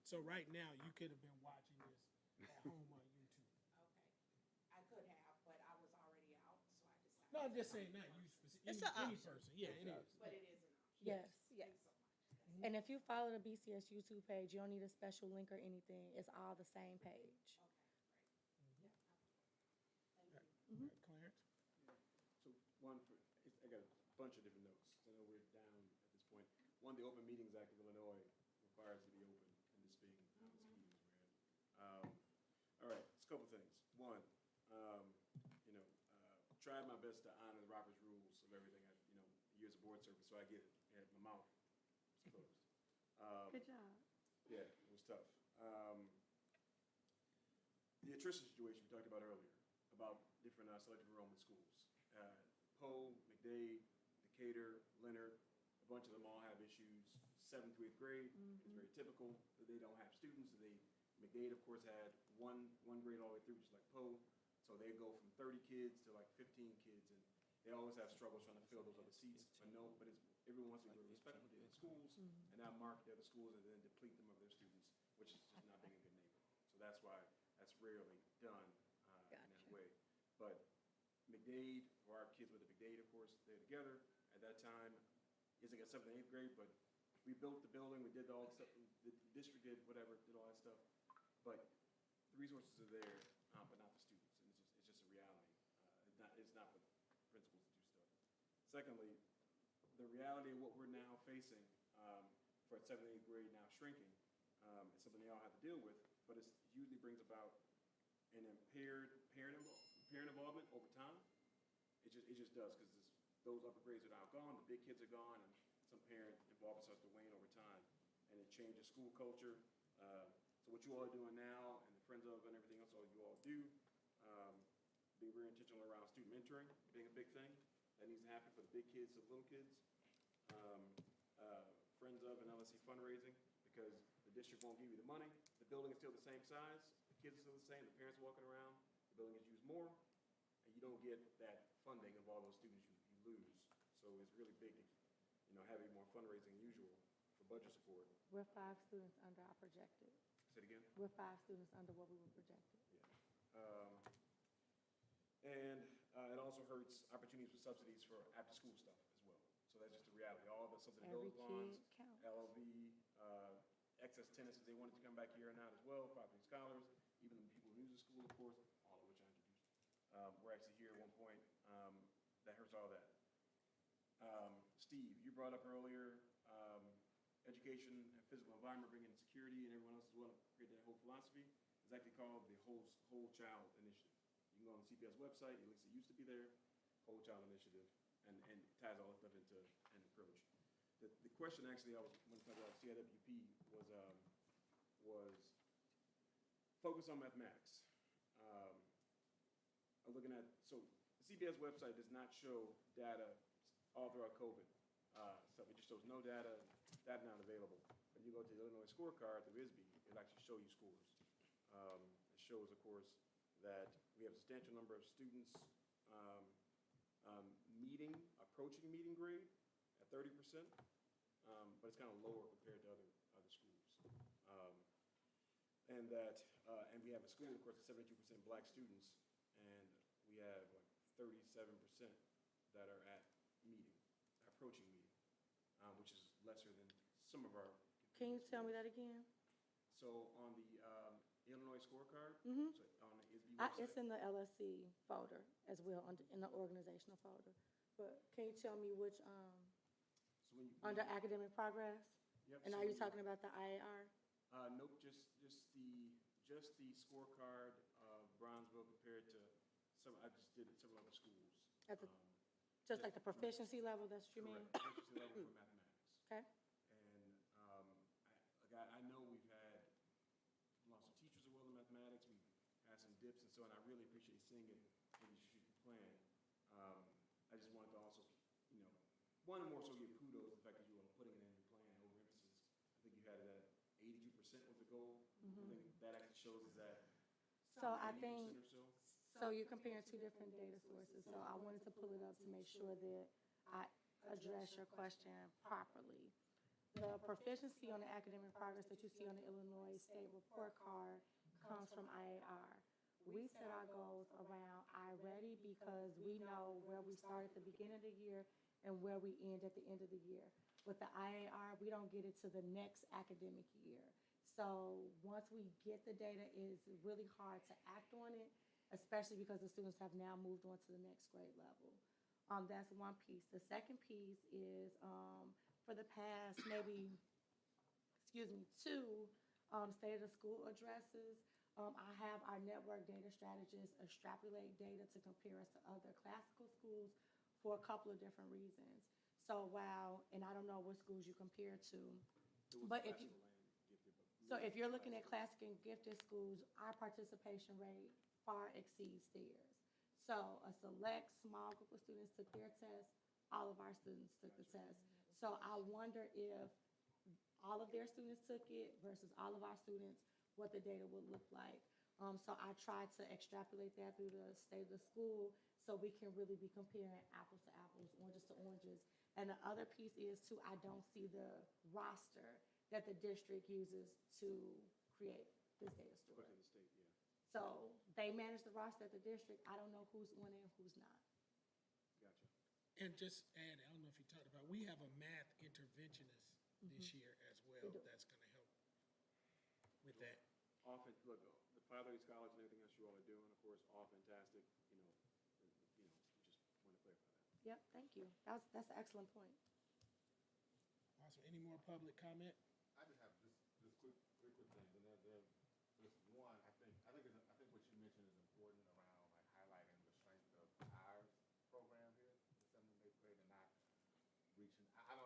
So right now, you could have been watching this at home on YouTube. Okay, I could have, but I was already out, so I decided. No, I'm just saying, not you specifically, It's an any option. person, yeah, it is. But it is an option. Yes. Yes. Thanks so much. And if you follow the BCS YouTube page, you don't need a special link or anything. It's all the same page. Okay, great. Mhm. Yeah, thank you. All right, Clarence? So one, I got a bunch of different notes. I know we're down at this point. One, the Open Meetings Act of Illinois requires it to be open in this big house meetings we're in. All right, it's a couple things. One, tried my best to honor the Robert's rules of everything. Years of board service, so I get it. And my mouth was closed. Good job. Yeah, it was tough. The attrition situation we talked about earlier, about different selective enrollment schools. Poe, McDade, Decatur, Leonard, a bunch of them all have issues. 7th to 8th grade is very typical that they don't have students. McDade, of course, had one grade all the way through, just like Poe. So they go from 30 kids to like 15 kids, and they always have struggles trying to fill those other seats. But everyone wants to go to respectful to the schools and not market the other schools and then deplete them of their students, which is just not being a good neighbor. So that's why that's rarely done in that way. But McDade, or our kids with the McDade, of course, they're together. At that time, isn't at 7th and 8th grade, but we built the building, we did all the stuff, the district did whatever, did all that stuff. But the resources are there, but not the students, and it's just a reality. It's not for principals to do stuff. Secondly, the reality of what we're now facing for 7th and 8th grade now shrinking is something they all have to deal with, but it usually brings about an impaired parent involvement over time. It just does, because those upper grades are now gone, the big kids are gone, and some parent involvement starts to wane over time, and it changes school culture. So what you all are doing now, and the Friends of and everything else all you all do, being very intentional around student mentoring, being a big thing. That needs to happen for the big kids to the little kids. Friends of and LSC fundraising, because the district won't give you the money. The building is still the same size, the kids are still the same, the parents are walking around, the building is used more, and you don't get that funding of all those students you lose. So it's really big to having more fundraising than usual for budget support. We're 5 students under our projected. Say it again? We're 5 students under what we were projected. And it also hurts opportunities for subsidies for after-school stuff as well. So that's just the reality. All the something Every goes bonds, kid counts. LLV, excess tennis, they wanted to come back here and out as well, property scholars, even the people who use the school, of course, all of which I introduced. We're actually here at one point. That hurts all that. Steve, you brought up earlier education and physical environment, bringing in security, and everyone else as well to create that whole philosophy. It's actually called the Whole Child Initiative. You can go on the CPS website, at least it used to be there, Whole Child Initiative, and ties all that stuff into an approach. The question actually I was when I talked about CIWP was focus on mathematics. I'm looking at, so the CPS website does not show data all throughout COVID stuff. It just shows no data not available. When you go to the Illinois scorecard, the ISB, it actually shows you scores. It shows, of course, that we have a substantial number of students approaching meeting grade at 30%, but it's kind of lower compared to other schools. And we have a school, of course, of 72% black students, and we have like 37% that are at approaching meeting, which is lesser than some of our. Can you tell me that again? So on the Illinois scorecard, Mhm. so on the ISB website. It's in the LSC folder as well, in the organizational folder. But can you tell me which, So when you, under academic progress? Yep, And so are you when talking about the IAR? Nope, just the scorecard of Bronzeville compared to I just did it several other schools. At the, just like the proficiency level, that's what you mean? Correct, proficiency level for mathematics. Okay. And I know we've lost some teachers as well in mathematics. We've had some dips and so on. I really appreciate seeing it in the strategic plan. I just wanted to also, one, more so give kudos the fact that you are putting goal. I think that actually shows us that. So I 80% think, or so. so you're comparing two different data sources, so I wanted to pull it up to make sure that I address your question properly. The proficiency on the academic progress that you see on the Illinois State Report Card comes from IAR. We set our goals around iReady because we know where we start at the beginning of the year and where we end at the end of the year. With the IAR, we don't get it to the next academic year. So once we get the data, it's really hard to act on it, especially because the students have now moved on to the next grade level. That's one piece. The second piece is for the past maybe, two state of the school addresses, I have our network data strategists extrapolate data to compare us to other classical schools for a couple of different reasons. So while, and I don't know what schools you compare to, but if you, so if you're looking at classic and gifted schools, our participation rate far exceeds theirs. So a select small group of students took their test, all of our students took the test. So I wonder if all of their students took it versus all of our students, what the data would look like. So I tried to extrapolate that through the state of the school so we can really be comparing apples to apples, oranges to oranges. And the other piece is too, I don't see the roster that the district uses to create this data store. Within the state, yeah. So they manage the roster at the district. I don't know who's on it and who's not. Gotcha. And just add, I don't know if you talked about, we have a math interventionist this year as well. We do. That's going to help with that. Often, look, the Fatherly College and everything else you all are doing, of course, all fantastic. Just want to clarify that. Yep, thank you. That's an excellent point. Awesome. Any more public comment? I just have just quick things, and there's one. I think what you mentioned is important around like highlighting the strength of our program here, the 7th and 8th grade, and not reaching. I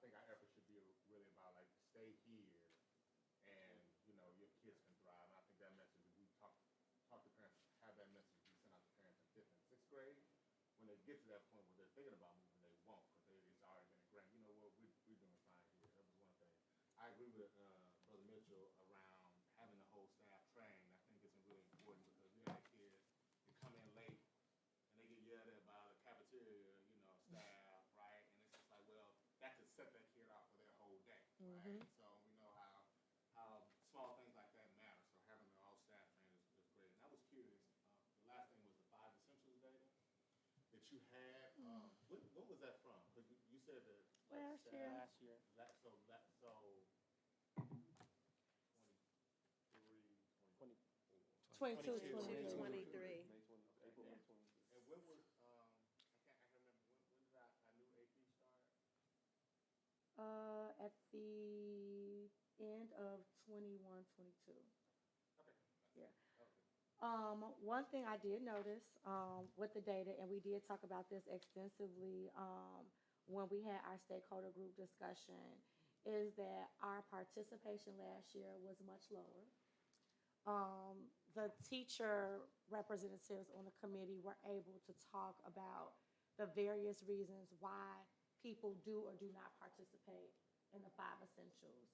think our effort should be really about like stay here, and your kids can thrive. And I think that message we talk to parents, have that message be sent out to parents in 5th and 6th grade. When they get to that point where they're thinking about moving, they won't because it's already been ingrained. You know what? We're doing fine here. That was one thing. I agree with Brother Mitchell around having the whole staff trained. I think it's really important because you have kids that come in late and they get yelled at by the cafeteria, staff, right? And it's just like, well, that could set that kid off for their whole day, right? So we know how small things like that matter. So having the all staff trained is great. And I was curious. The last thing was the 5 essentials data that you had. When was that from? Because you said that Last year. Last year. so 22, 22, 23. May 20, April, May 20. and when was I can't remember when did our new AP start? At the end of 21, 22. Okay. Yeah. Okay. One thing I did notice with the data, and we did talk about this extensively when we had our stakeholder group discussion, is that our participation last year was much lower. The teacher representatives on the committee were able to talk about the various reasons why people do or do not participate in the 5 essentials.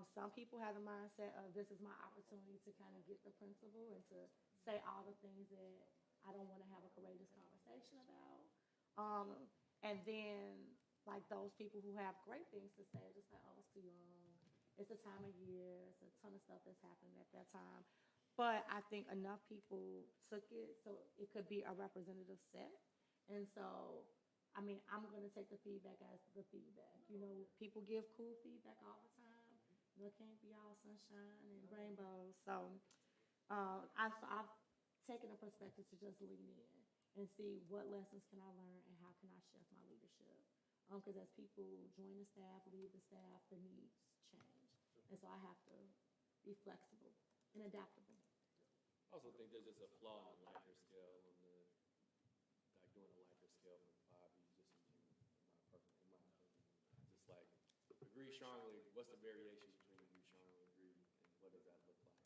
Some people have the mindset of this is my opportunity to kind of get the principal and to say all the things that I don't want to have a courageous conversation about. And then like those people who have great things to say, just like, oh, it's too young. It's a time of year. It's a ton of stuff that's happening at that time. But I think enough people took it so it could be a representative set. And so, I mean, I'm going to take the feedback as the feedback. People give cool feedback all the time. It can't be all sunshine and rainbows. So I've taken a perspective to just lean in and see what lessons can I learn and how can I shift my leadership. Because as people join the staff, leave the staff, the needs change. And so I have to be flexible and adaptable. I also think there's just a flaw in the Likert scale, doing a Likert scale from 5 is just in my opinion. Just like agree strongly, what's the variation between agree strongly and agree, and what does that look like?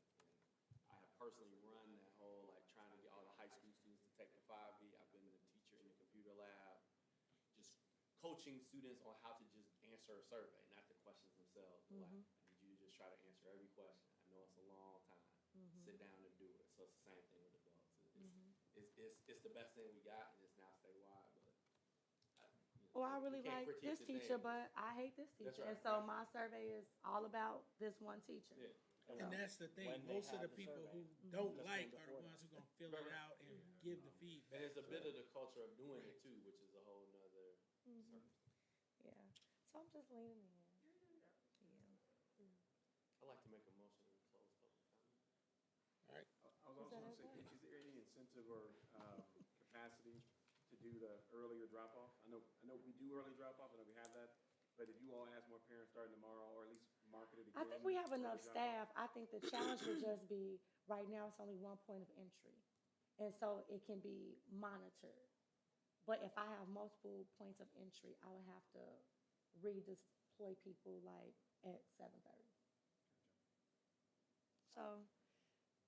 And I have personally run that whole trying to get all the high school students to take the 5B. I've been the teacher in the computer lab, just coaching students on how to just answer a survey, not the questions themselves. But I need you to just try to answer every question. I know it's a long time. Sit down and do it. So it's the same thing with adults. It's the best thing we got, and it's now statewide. But Well, I you really can't like critique this the teacher, things. but I hate this That's teacher. right. And so my survey is all about this one teacher. Yeah. And that's the thing, When they most of have the the people survey. who don't Just like came are the before ones that. who gonna fill it out and give the feedback. And it's a bit of the culture of doing it too, which is a whole nother circle. Yeah. So I'm just leaning in. I like to make a motion and close public comment. All right. I was also going to say, is there any incentive or capacity to do the earlier drop-off? I know we do early drop-off, I know we have that, but if you all ask more parents starting tomorrow, or at least market it again. I think we have early enough drop-off? staff. I think the challenge would just be, right now, it's only one point of entry. And so it can be monitored. But if I have multiple points of entry, I would have to redeploy people like at 7:30. So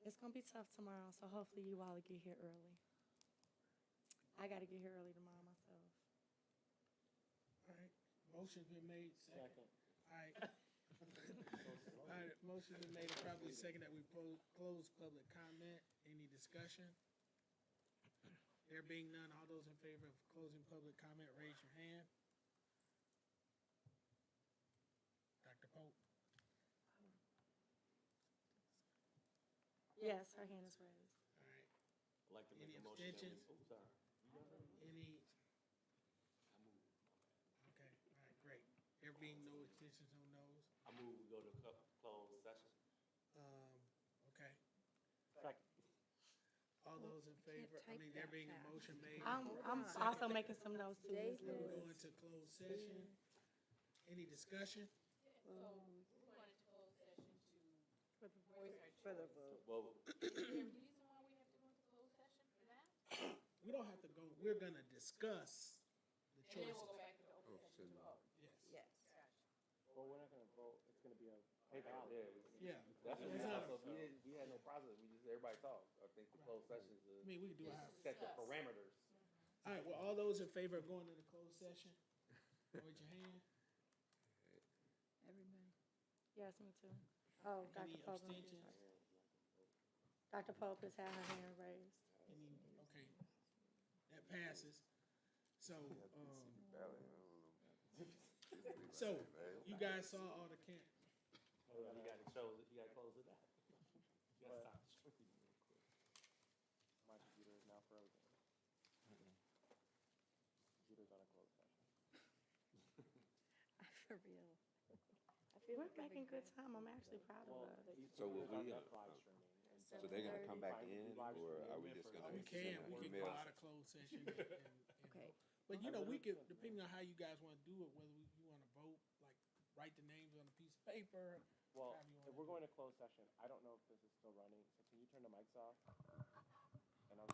it's gonna be tough tomorrow, so hopefully you all will get here early. I gotta get here early tomorrow myself. All right, motion's been made, second. Second. All right. All right, motion's been made and probably second that we close public comment. Any discussion? There being none, all those in favor of closing public comment, raise your hand. Dr. Pope? Yes, her hand is raised. All right. I'd like to make Any a motion that we, abstentions? oh, sorry. Any, I move, my bad. okay, all right, great. There being no extensions, no no's. I move we go to closed session. Okay. Second. All those in favor, I mean, there being a motion made. I'm also making some notes too. Ms. We'll Lewis. go into closed session. Any discussion? So we're going into closed session to voice our For the choice. vote. Well, Is there a reason why we have to go into closed session for that? We don't have to go, we're gonna discuss the And then choices. we'll go back into open session to vote. Yes. Yes. Well, we're not gonna vote, it's gonna be a paper ballot. Yeah. that's what It's not a- we had no process. We just, everybody talked. I think the closed session is I mean, we can do it. set the parameters. All right, well, all those in favor of going into closed session, raise your hand. Everybody. Yes, me too. Oh, Dr. Any Pope. abstentions? Dr. Pope has had her hand raised. Any, okay, that passes. So, so, you guys saw all the camp, You gotta close it, you gotta close it out. You gotta stop the stream real quick. My computer is now frozen. Computer's on a closed session. For real. I feel We're like I'm making good being time. I'm actually proud of us. So will we, Live streaming. so they're gonna come back in, or are we just gonna? we can send go emails? out of closed session and Okay. but you know, we could, depending on how you guys wanna do it, whether you wanna vote, like, write the names on a piece of paper. Well, however you if wanna we're do going it. to closed session, I don't know if this is still running, so can you turn the mics off? And I'll